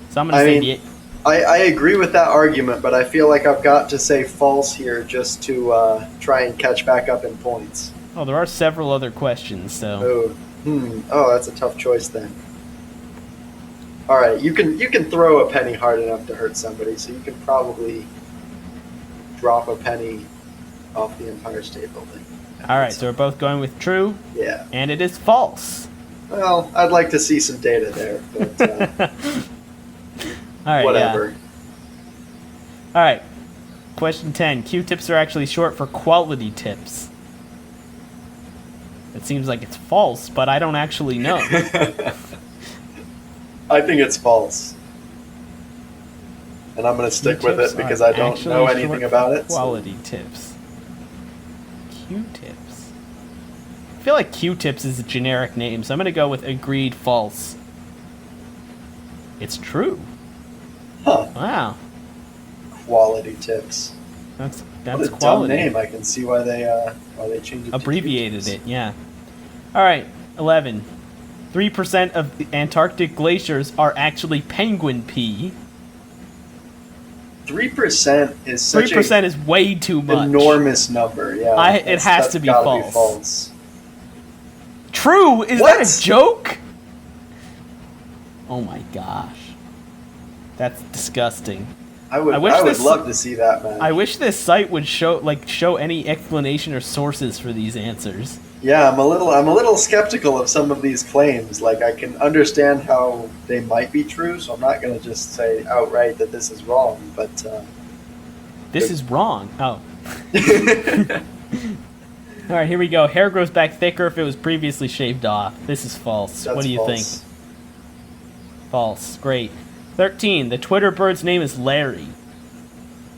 So I'm gonna I say mean, I agree with that argument, but I feel like I've got to say false here just to try and catch back up in points. oh, there are several other questions. So Oh, that's a tough choice then. All right, you can throw a penny hard enough to hurt somebody, so you can probably drop a penny off the Empire State Building. all right, so we're both going with true, Yeah. and it is false. Well, I'd like to see some data there, but All right, whatever. Yeah. All right. Question 10. Q-tips are actually short for quality tips. It seems like it's false, but I don't actually know. I think it's false. And I'm going to stick with Q-tips it because are I don't actually know short anything for about it. so- Quality tips. Q-tips. I feel like Q-tips is a generic name, so I'm going to go with agreed false. It's true. Huh. Wow. Quality tips. That's What a dumb quality. name. I can see why they changed it. Abbreviated to it, yeah. All right, 11. 3% of the Antarctic glaciers are actually penguin pee. 3% is such 3% is way too an much. enormous number. Yeah, It has to be gotta false. True? Is that What? a joke? Oh my gosh. That's disgusting. I would wish I would this- love to see that, man. I wish this site would show any explanation or sources for these answers. Yeah, I'm a little skeptical of some of these claims. Like, I can understand how they might be true, so I'm not going to just say outright that this is wrong. But This is wrong. Oh. All right, here we go. Hair grows back thicker if it was previously shaved off. This is false. that's What do you false. think? False. Great. 13. The Twitter bird's name is Larry.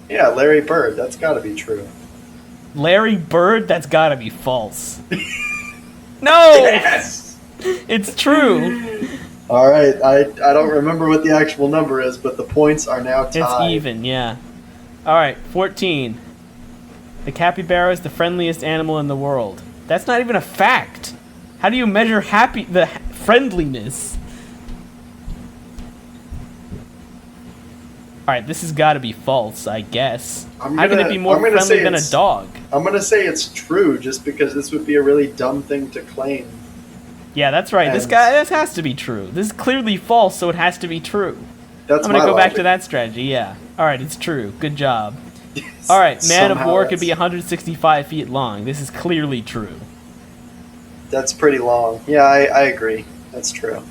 Yeah, Larry Bird. That's got to be true. Larry Bird? That's gotta be false. No! Yes! It's true. All right. I don't remember what the actual number is, but the points are now tied. It's even, yeah. All right, 14. The capybara is the friendliest animal in the world. That's not even a fact. How do you measure the friendliness? All right, this has got to be false, I guess. How can it be more friendly than a dog? I'm going to say it's true just because this would be a really dumb thing to claim. Yeah, that's right. This has to be true. This is clearly false, so it has to be true. That's I'm going to go back to that strategy, yeah. All right, it's true. Good job. All right, Man of War could be 165 feet long. This is clearly true. That's pretty long. Yeah, I agree. That's true.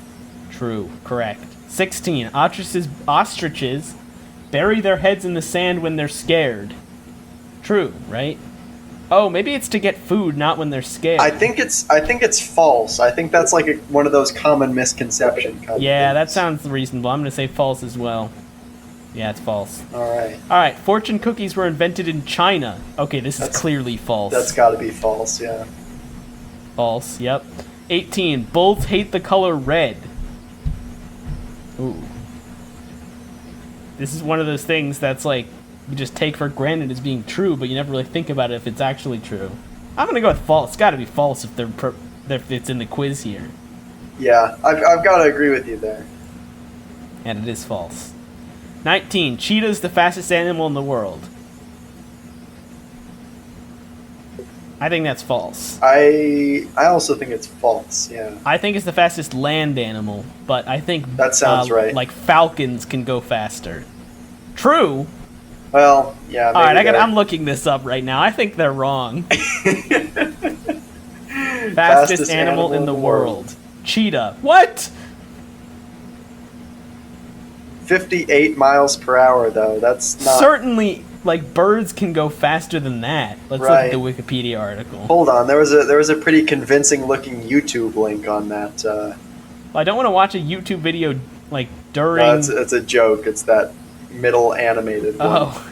True. Correct. 16. Ostriches bury their heads in the sand when they're scared. True, right? Oh, maybe it's to get food, not when they're scared. I think it's false. I think that's like one of those common misconception kind of things. That sounds reasonable. I'm going to say false as well. Yeah, it's false. All right, fortune cookies were invented in China. Okay, this is clearly false. That's got to be false, yeah. False, yep. 18. Bulls hate the color red. Ooh. This is one of those things that's like, you just take for granted as being true, but you never really think about it if it's actually true. I'm going to go with false. It's got to be false if it's in the quiz here. Yeah, I've got to agree with you there. And it is false. 19. Cheetah's the fastest animal in the world. I think that's false. I also think it's false, yeah. I think it's the fastest land animal, but I think... That sounds right. Like falcons can go faster. True. Well, yeah. All right, I'm looking this up right now. I think they're wrong. Fastest animal in the world. Cheetah. What? 58 miles per hour, though. That's not... Certainly, like, birds can go faster than that. Let's look at the Wikipedia article. Hold on. There was a pretty convincing-looking YouTube link on that. Well, I don't want to watch a YouTube video, like, during... No, it's a joke. It's that middle animated one. Oh.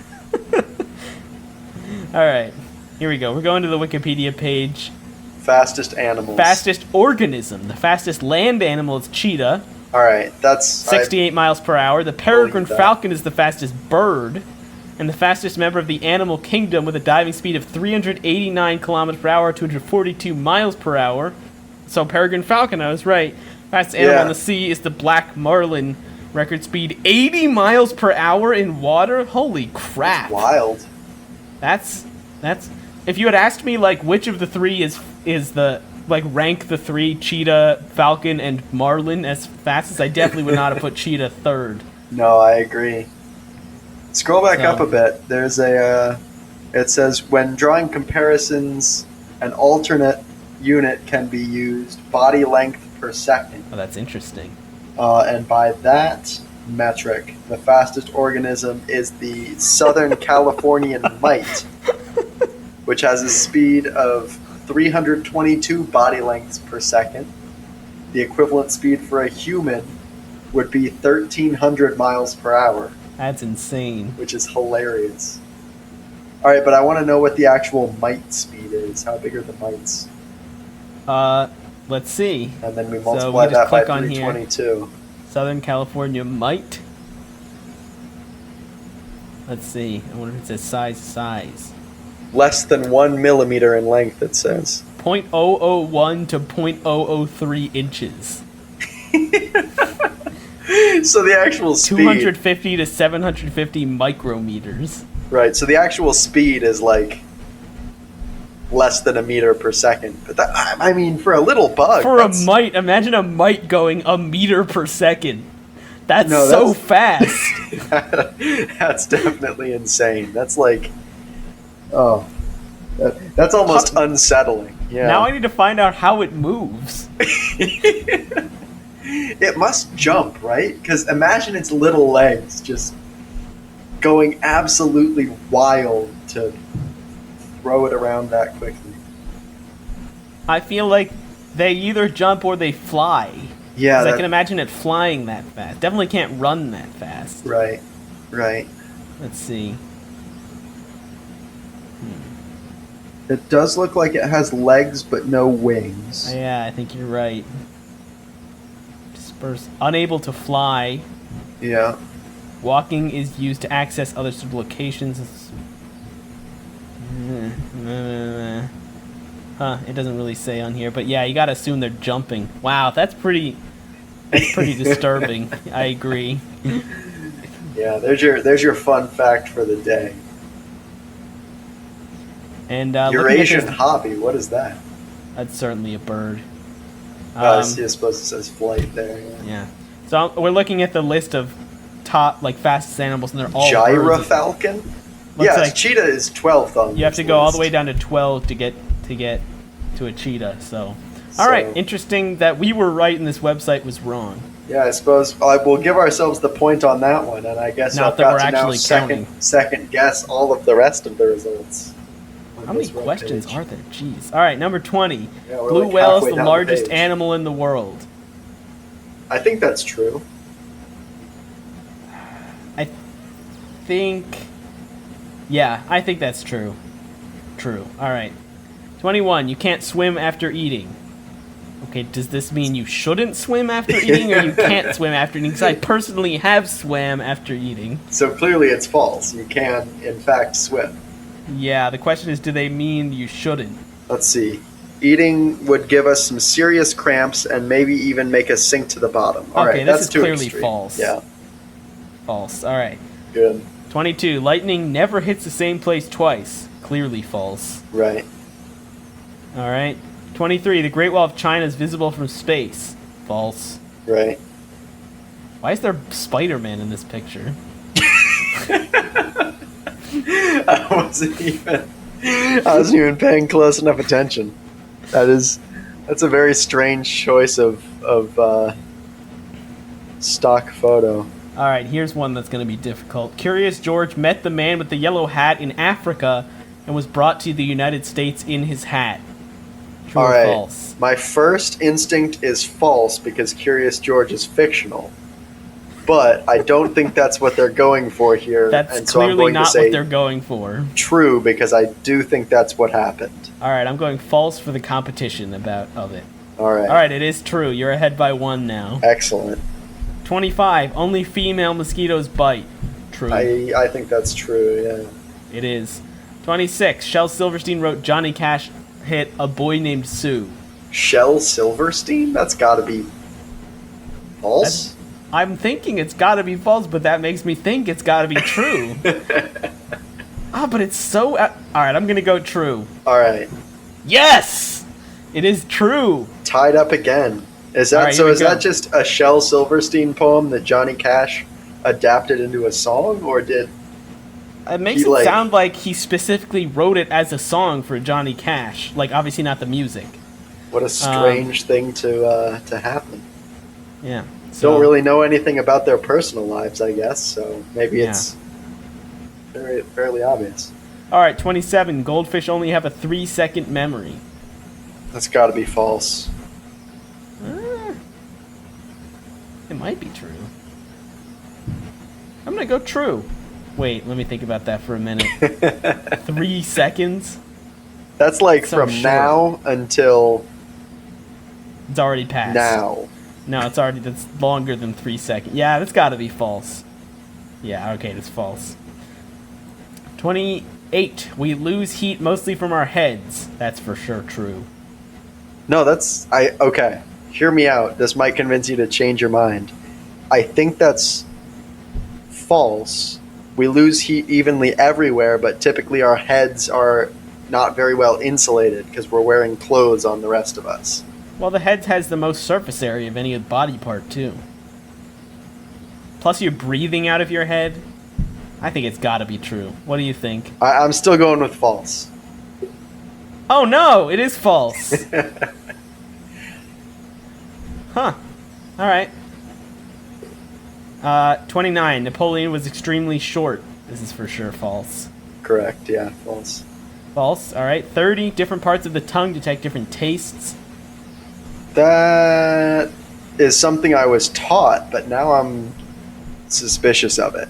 All right. Here we go. We're going to the Wikipedia page. Fastest animals. Fastest organism. The fastest land animal is cheetah. All right, that's 68 miles per hour. The peregrine falcon is the fastest bird, and the fastest member of the animal kingdom with a diving speed of 389 kilometers per hour, 242 miles per hour. So peregrine falcon, I was right. Fastest animal in the sea is the black marlin. Record speed 80 miles per hour in water. Holy crap! That's wild. That's. If you had asked me like which of the three is the like rank the three, cheetah, falcon, and marlin as fastest, I definitely would not have put cheetah third. No, I agree. Scroll back up a bit. There's it says when drawing comparisons, an alternate unit can be used: body length per second. Oh, that's interesting. And by that metric, the fastest organism is the Southern Californian mite, which has a speed of 322 body lengths per second. The equivalent speed for a human would be 1,300 miles per hour. That's insane. Which is hilarious. All right, but I want to know what the actual mite speed is. How big are the mites? Let's see. And then we multiply that by 322. Southern California mite. Let's see. I wonder if it says size. Less than 1 millimeter in length, it says. 0.001 to 0.003 inches. So the actual speed... 250 to 750 micrometers. Right, so the actual speed is like less than a meter per second. But that, I mean, for a little bug... For a mite, imagine a mite going a meter per second. That's so fast. That's definitely insane. That's like... Oh, that's almost unsettling. Yeah. Now I need to find out how it moves. It must jump, right? Because imagine its little legs just going absolutely wild to throw it around that quickly. I feel like they either jump or they fly. Yeah, Because I can imagine it flying that fast. Definitely can't run that fast. right, right. Let's see. It does look like it has legs but no wings. Yeah, I think you're right. Disperse. Unable to fly. Yeah. Walking is used to access other sort of locations. Huh, it doesn't really say on here, but yeah, you gotta assume they're jumping. Wow, that's pretty disturbing. I agree. Yeah, there's your fun fact for the day. And Eurasian hobby, what is that? That's certainly a bird. I suppose it says flight there. Yeah. So we're looking at the list of top fastest animals, and they're all birds. Gyrafalcon? Yes, cheetah is 12th on You have this to go all list. the way down to 12 to get to a cheetah. So, all right, interesting that we were right and this website was wrong. Yeah, I suppose we'll give ourselves the point on that one, and I guess Not I've that got we're to now actually counting. second guess all of the rest of the results. How many questions are there? Jeez. All right, number 20. Yeah, we're Blue like whale is halfway the down the largest page. animal in the world. I think that's true. I think... Yeah, I think that's true. True. All right. 21. You can't swim after eating. Okay, does this mean you shouldn't swim after eating, or you can't swim after eating? Because I personally have swam after eating. So clearly it's false. You can, in fact, swim. Yeah, the question is, do they mean you shouldn't? Let's see. Eating would give us some serious cramps and maybe even make us sink to the bottom. All Okay, right, this that's is too clearly extreme. false. Yeah, False. All right. good. 22. Lightning never hits the same place twice. Clearly false. Right. All right. 23. The Great Wall of China is visible from space. False. Right. Why is there Spider-Man in this picture? I wasn't even paying close enough attention. That's a very strange choice of stock photo. All right, here's one that's going to be difficult. Curious George met the man with the yellow hat in Africa and was brought to the United States in his hat. True All or right. false? My first instinct is false because Curious George is fictional. But I don't think that's what they're going for here. That's and so I'm clearly going not to say what they're going for. true because I do think that's what happened. All right, I'm going false for the competition of it. All right. All right, it is true. You're ahead by 1 now. Excellent. 25. Only female mosquitoes bite. True. I think that's true, yeah. It is. 26. Shel Silverstein wrote Johnny Cash hit A Boy Named Sue. Shel Silverstein? That's got to be false? I'm thinking it's got to be false, but that makes me think it's got to be true. But it's so... All right, I'm going to go true. All right. Yes! It is true. Tied up again. Is that All right, so? here we Is go. that just a Shel Silverstein poem that Johnny Cash adapted into a song, or did It makes it sound like he specifically wrote it as a song for Johnny Cash. Obviously not the music. what a strange thing to happen? Yeah. So, Don't really know anything about their personal lives, I guess. So maybe it's fairly obvious. All right, 27. Goldfish only have a 3-second memory. That's got to be false. It might be true. I'm gonna go true. Wait, let me think about that for a minute. 3 seconds? That's So from short. now until It's already passed. now. No, that's longer than 3 seconds. Yeah, that's gotta be false. Yeah, okay, that's false. 28. We lose heat mostly from our heads. That's for sure true. No, okay. Hear me out. This might convince you to change your mind. I think that's false. We lose heat evenly everywhere, but typically our heads are not very well insulated because we're wearing clothes on the rest of us. Well, the head has the most surface area of any body part, too. Plus, you're breathing out of your head. I think it's gotta be true. What do you think? I'm still going with false. Oh no, it is false. Huh. Alright. 29. Napoleon was extremely short. This is for sure false. Correct, yeah, false. False. Alright. 30. Different parts of the tongue detect different tastes. That is something I was taught, but now I'm suspicious of it.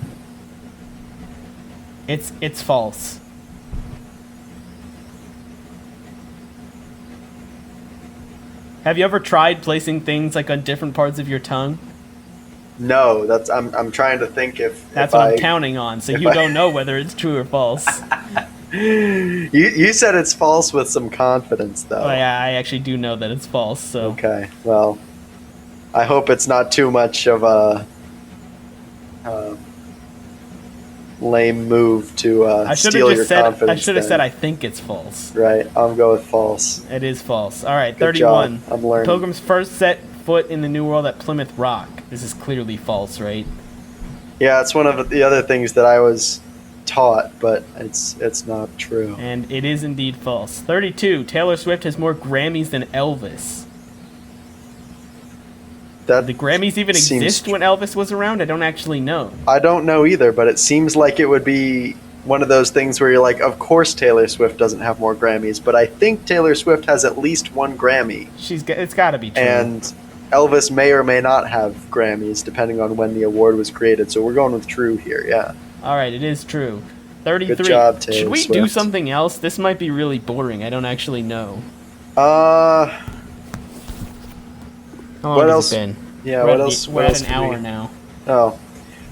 It's false. Have you ever tried placing things like on different parts of your tongue? No, I'm trying to think if That's if what I'm counting on. So you don't know whether it's true or false. You said it's false with some confidence, though. Oh yeah, I actually do know that it's false. So Okay, well, I hope it's not too much of a lame move to steal your confidence. I should have then. said I think it's false. Right, I'll go with false. It is false. All right, Good 31. job. I'm learning. Pilgrims first set foot in the New World at Plymouth Rock. This is clearly false, right? Yeah, it's one of the other things that I was taught, but it's not true. And it is indeed false. 32. Taylor Swift has more Grammys than Elvis. That Did the Grammys even seems- exist when Elvis was around? I don't actually know. I don't know either, but it seems like it would be one of those things where you're like, of course Taylor Swift doesn't have more Grammys, but I think Taylor Swift has at least one Grammy. It's got to be true. And Elvis may or may not have Grammys, depending on when the award was created. So we're going with true here, yeah. All right, it is true. 33. Good job, Taylor Should we Swift. do something else? This might be really boring. I don't actually know. Uh, How long what has else? it been? Yeah, We're what at else? We're What at else an can we- hour now. Oh,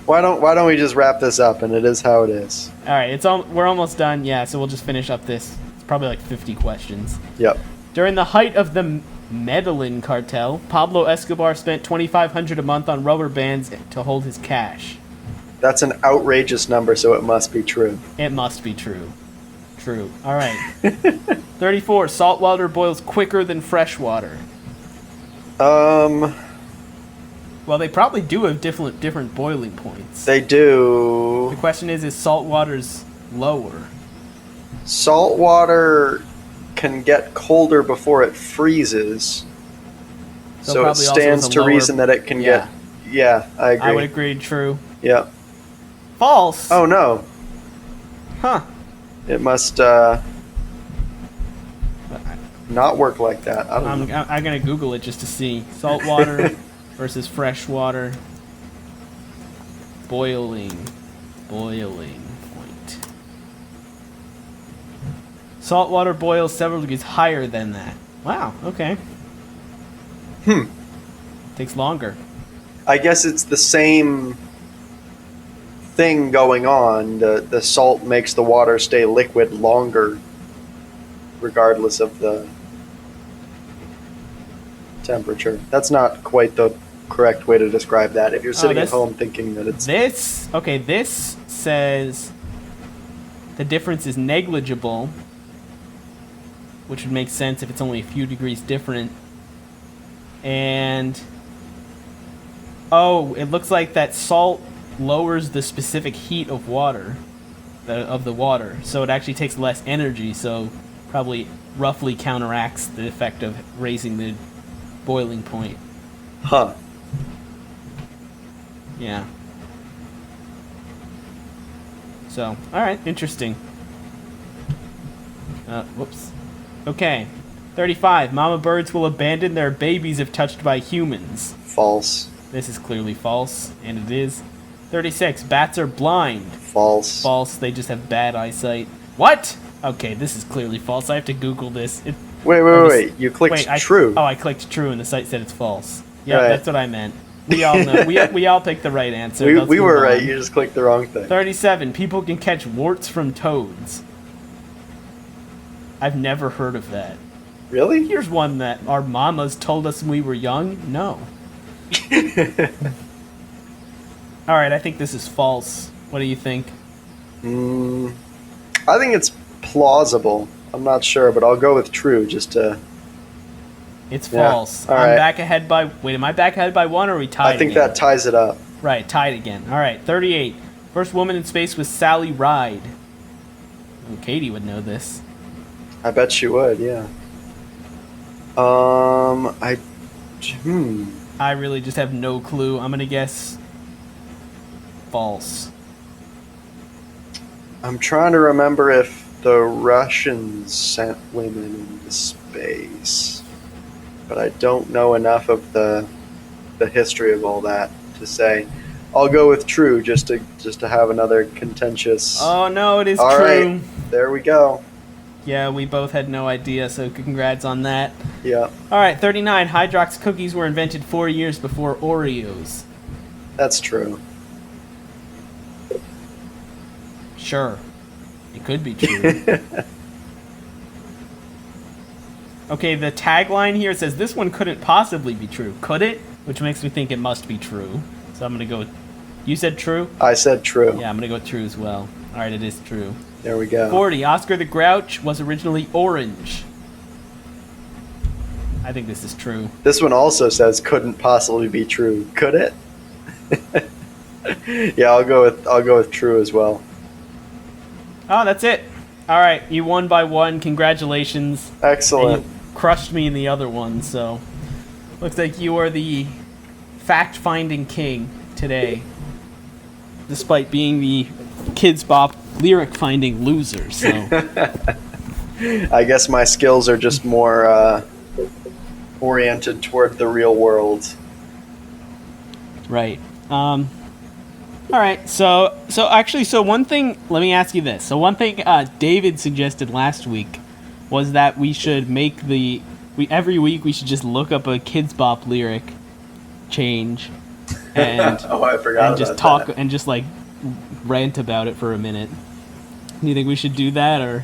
why don't we just wrap this up? And it is how it is. All right, we're almost done. Yeah, so we'll just finish up this. It's probably like 50 questions. Yep. During the height of the Medellin cartel, Pablo Escobar spent $2,500 a month on rubber bands to hold his cash. That's an outrageous number, so it must be true. It must be true. True. All right. 34. Salt water boils quicker than fresh water. Well, they probably do have different boiling points. They do. The question is salt water's lower? Salt water can get colder before it freezes, so it probably also stands has a to lower- reason that it can Yeah. get. Yeah, I agree. I would agree. True. Yeah. False. Oh no, Huh. it must not work like that. I don't know. I'm gonna Google it just to see salt water versus fresh water. Boiling point. Salt water boils several degrees higher than that. Wow. Okay. Takes longer. I guess it's the same thing going on. The salt makes the water stay liquid longer, regardless of the temperature. That's not quite the correct way to describe that. If you're sitting at this- home thinking that it's This says the difference is negligible, which would make sense if it's only a few degrees different. And it looks like that salt lowers the specific heat of water, of the water, so it actually takes less energy. So probably roughly counteracts the effect of raising the boiling point. huh. Yeah. So, alright, interesting. Whoops. Okay. 35. Mama birds will abandon their babies if touched by humans. False. This is clearly false, and it is. 36. Bats are blind. False. False, they just have bad eyesight. What? Okay, this is clearly false. I have to Google this. Wait. You clicked true. I clicked true, and the site said it's false. Yeah, Right. that's what I meant. We all know. we all picked the right answer. we Let's we move were on. right. You just clicked the wrong thing. 37. People can catch warts from toads. I've never heard of that. Really? Here's one that our mamas told us when we were young. No. All right, I think this is false. What do you think? I think it's plausible. I'm not sure, but I'll go with true just to. It's Yeah. false. All I'm right. back ahead by. Wait, am I back ahead by one or are we tied? I think again? that ties it up. Right, tied again. All right, 38. First woman in space was Sally Ride. Oh, Katie would know this. I bet she would. Yeah. I really just have no clue. I'm gonna guess false. I'm trying to remember if the Russians sent women into space, but I don't know enough of the the history of all that to say. I'll go with true just to have another contentious. Oh no, it is All true. right, there we go. Yeah, we both had no idea, so congrats on that. Yeah, All right, 39. Hydrox cookies were invented 4 years before Oreos. that's true. Sure. It could be true. Okay, the tagline here says, this one couldn't possibly be true. Could it? Which makes me think it must be true. So I'm going to go with... You said true? I said true. Yeah, I'm going to go with true as well. All right, it is true. There we go. 40. Oscar the Grouch was originally orange. I think this is true. This one also says couldn't possibly be true. Could it? Yeah, I'll go with true as well. Oh, that's it. All right, you won by 1. Congratulations. Excellent. And you crushed me in the other one, so looks like you are the fact-finding king today, despite being the Kids Bop lyric-finding loser. So I guess my skills are just more oriented toward the real world. right. All right. So one thing. Let me ask you this. So one thing David suggested last week was that we should every week we should just look up a Kids Bop lyric change and Oh, I forgot and just about talk that. and just like rant about it for a minute. Do you think we should do that, or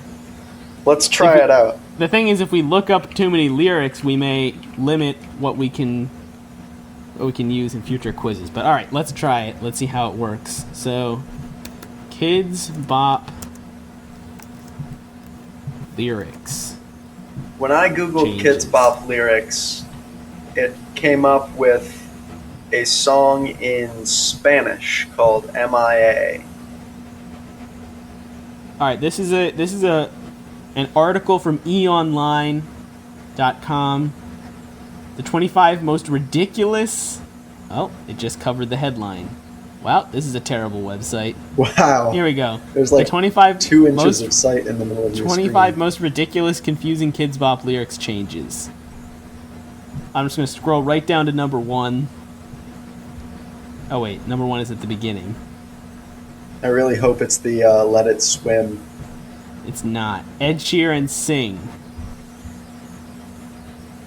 Let's try it out. the thing is, if we look up too many lyrics, we may limit what we can use in future quizzes. But all right, let's try it. Let's see how it works. So, Kids Bop lyrics. When I googled Changes. Kids Bop lyrics, it came up with a song in Spanish called MIA. All right, this is an article from eonline.com. The 25 most ridiculous... Oh, it just covered the headline. Wow, this is a terrible website. Wow. Here we go. There's like the 25 2 inches most, of sight in the middle of your 25 screen. most ridiculous, confusing Kids Bop lyrics changes. I'm just going to scroll right down to number 1. Oh wait, number 1 is at the beginning. I really hope it's the Let It Swim. It's not. Ed Sheeran Sing.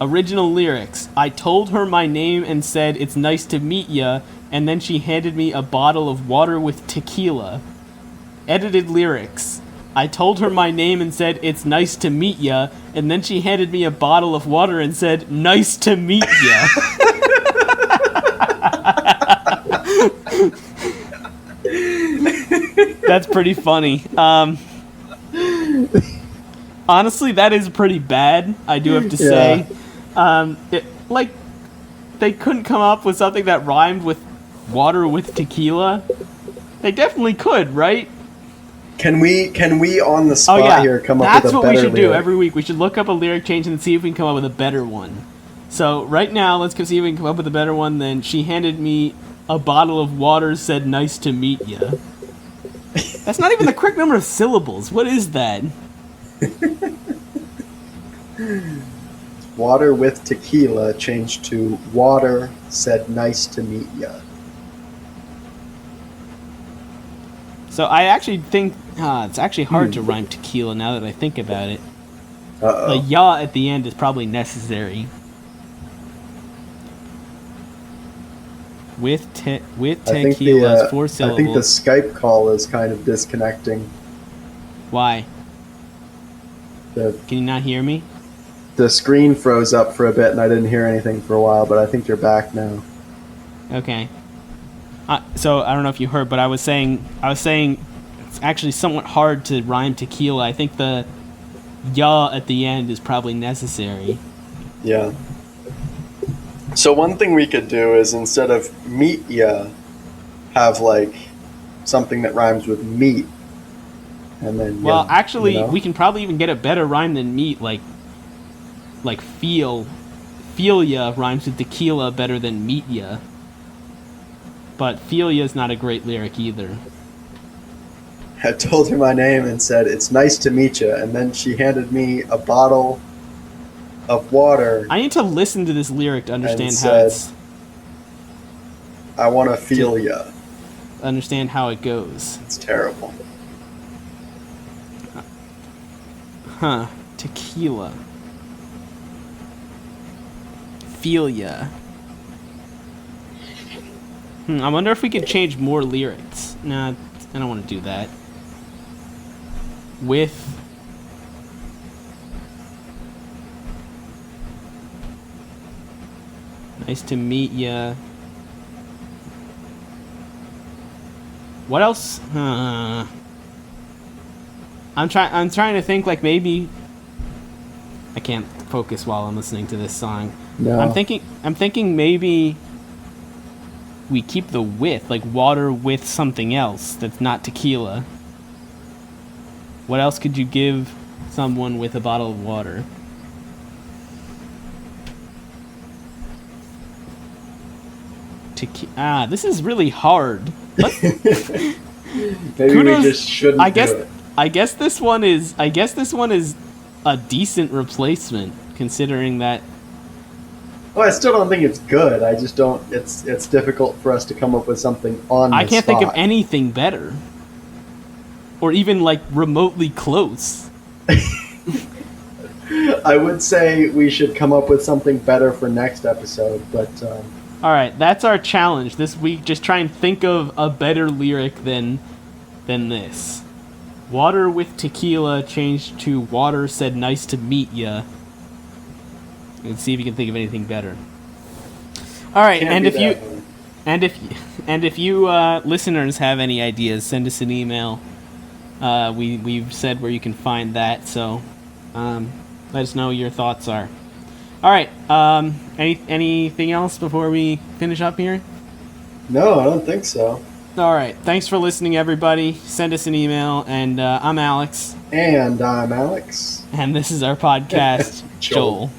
Original lyrics. I told her my name and said, it's nice to meet ya, and then she handed me a bottle of water with tequila. Edited lyrics. I told her my name and said, it's nice to meet ya, and then she handed me a bottle of water and said, nice to meet ya. That's pretty funny. Honestly, that is pretty bad, I do have to say. They couldn't come up with something that rhymed with water with tequila. They definitely could, right? Can we on the spot here come up That's with a what better we should do lyric? every week. We should look up a lyric change and see if we can come up with a better one. So right now, let's go see if we can come up with a better one than she handed me a bottle of water, said nice to meet ya. That's not even the correct number of syllables. What is that? Water with tequila changed to water said nice to meet ya. So I actually think it's actually hard to rhyme tequila now that I think about it. Uh-oh. The ya at the end is probably necessary. With tequila is 4 syllables. I think the Skype call is kind of disconnecting. Why? The Can you not hear me? the screen froze up for a bit and I didn't hear anything for a while, but I think you're back now. Okay. So I don't know if you heard, but I was saying it's actually somewhat hard to rhyme tequila. I think the ya at the end is probably necessary. Yeah. So one thing we could do is instead of meet ya, have like something that rhymes with meat, and then Well, ya, actually, you know? we can probably even get a better rhyme than meat, like feel. Feel ya rhymes with tequila better than meet ya. But feel ya is not a great lyric either. I told her my name and said it's nice to meet ya, and then she handed me a bottle of water. I need to listen to this lyric to understand And how said- it's I want to feel ya. Understand how it goes. It's terrible. Huh. Tequila. Feel ya. I wonder if we could change more lyrics. Nah, I don't want to do that. With... Nice to meet ya. What else? I'm trying to think, like, maybe I can't focus while I'm listening to this song. No. I'm thinking maybe we keep the with, like water with something else that's not tequila. What else could you give someone with a bottle of water? This is really hard. Maybe Kudos, we just shouldn't do it. I guess this one is a decent replacement, considering that. Well, I still don't think it's good. I just don't. It's difficult for us to come up with something on the I can't think of spot. anything better, or even like remotely close. I would say we should come up with something better for next episode, but All right, that's our challenge this week. Just try and think of a better lyric than this. Water with tequila changed to water said nice to meet ya. And see if you can think of anything better. All right, can't and be if you that one. if you listeners have any ideas, send us an email. We've said where you can find that, so let us know what your thoughts are. All right, anything else before we finish up here? No, I don't think so. All right, thanks for listening, everybody. Send us an email, and I'm Alex. And I'm Alex. And this is our podcast, Joel. Joel.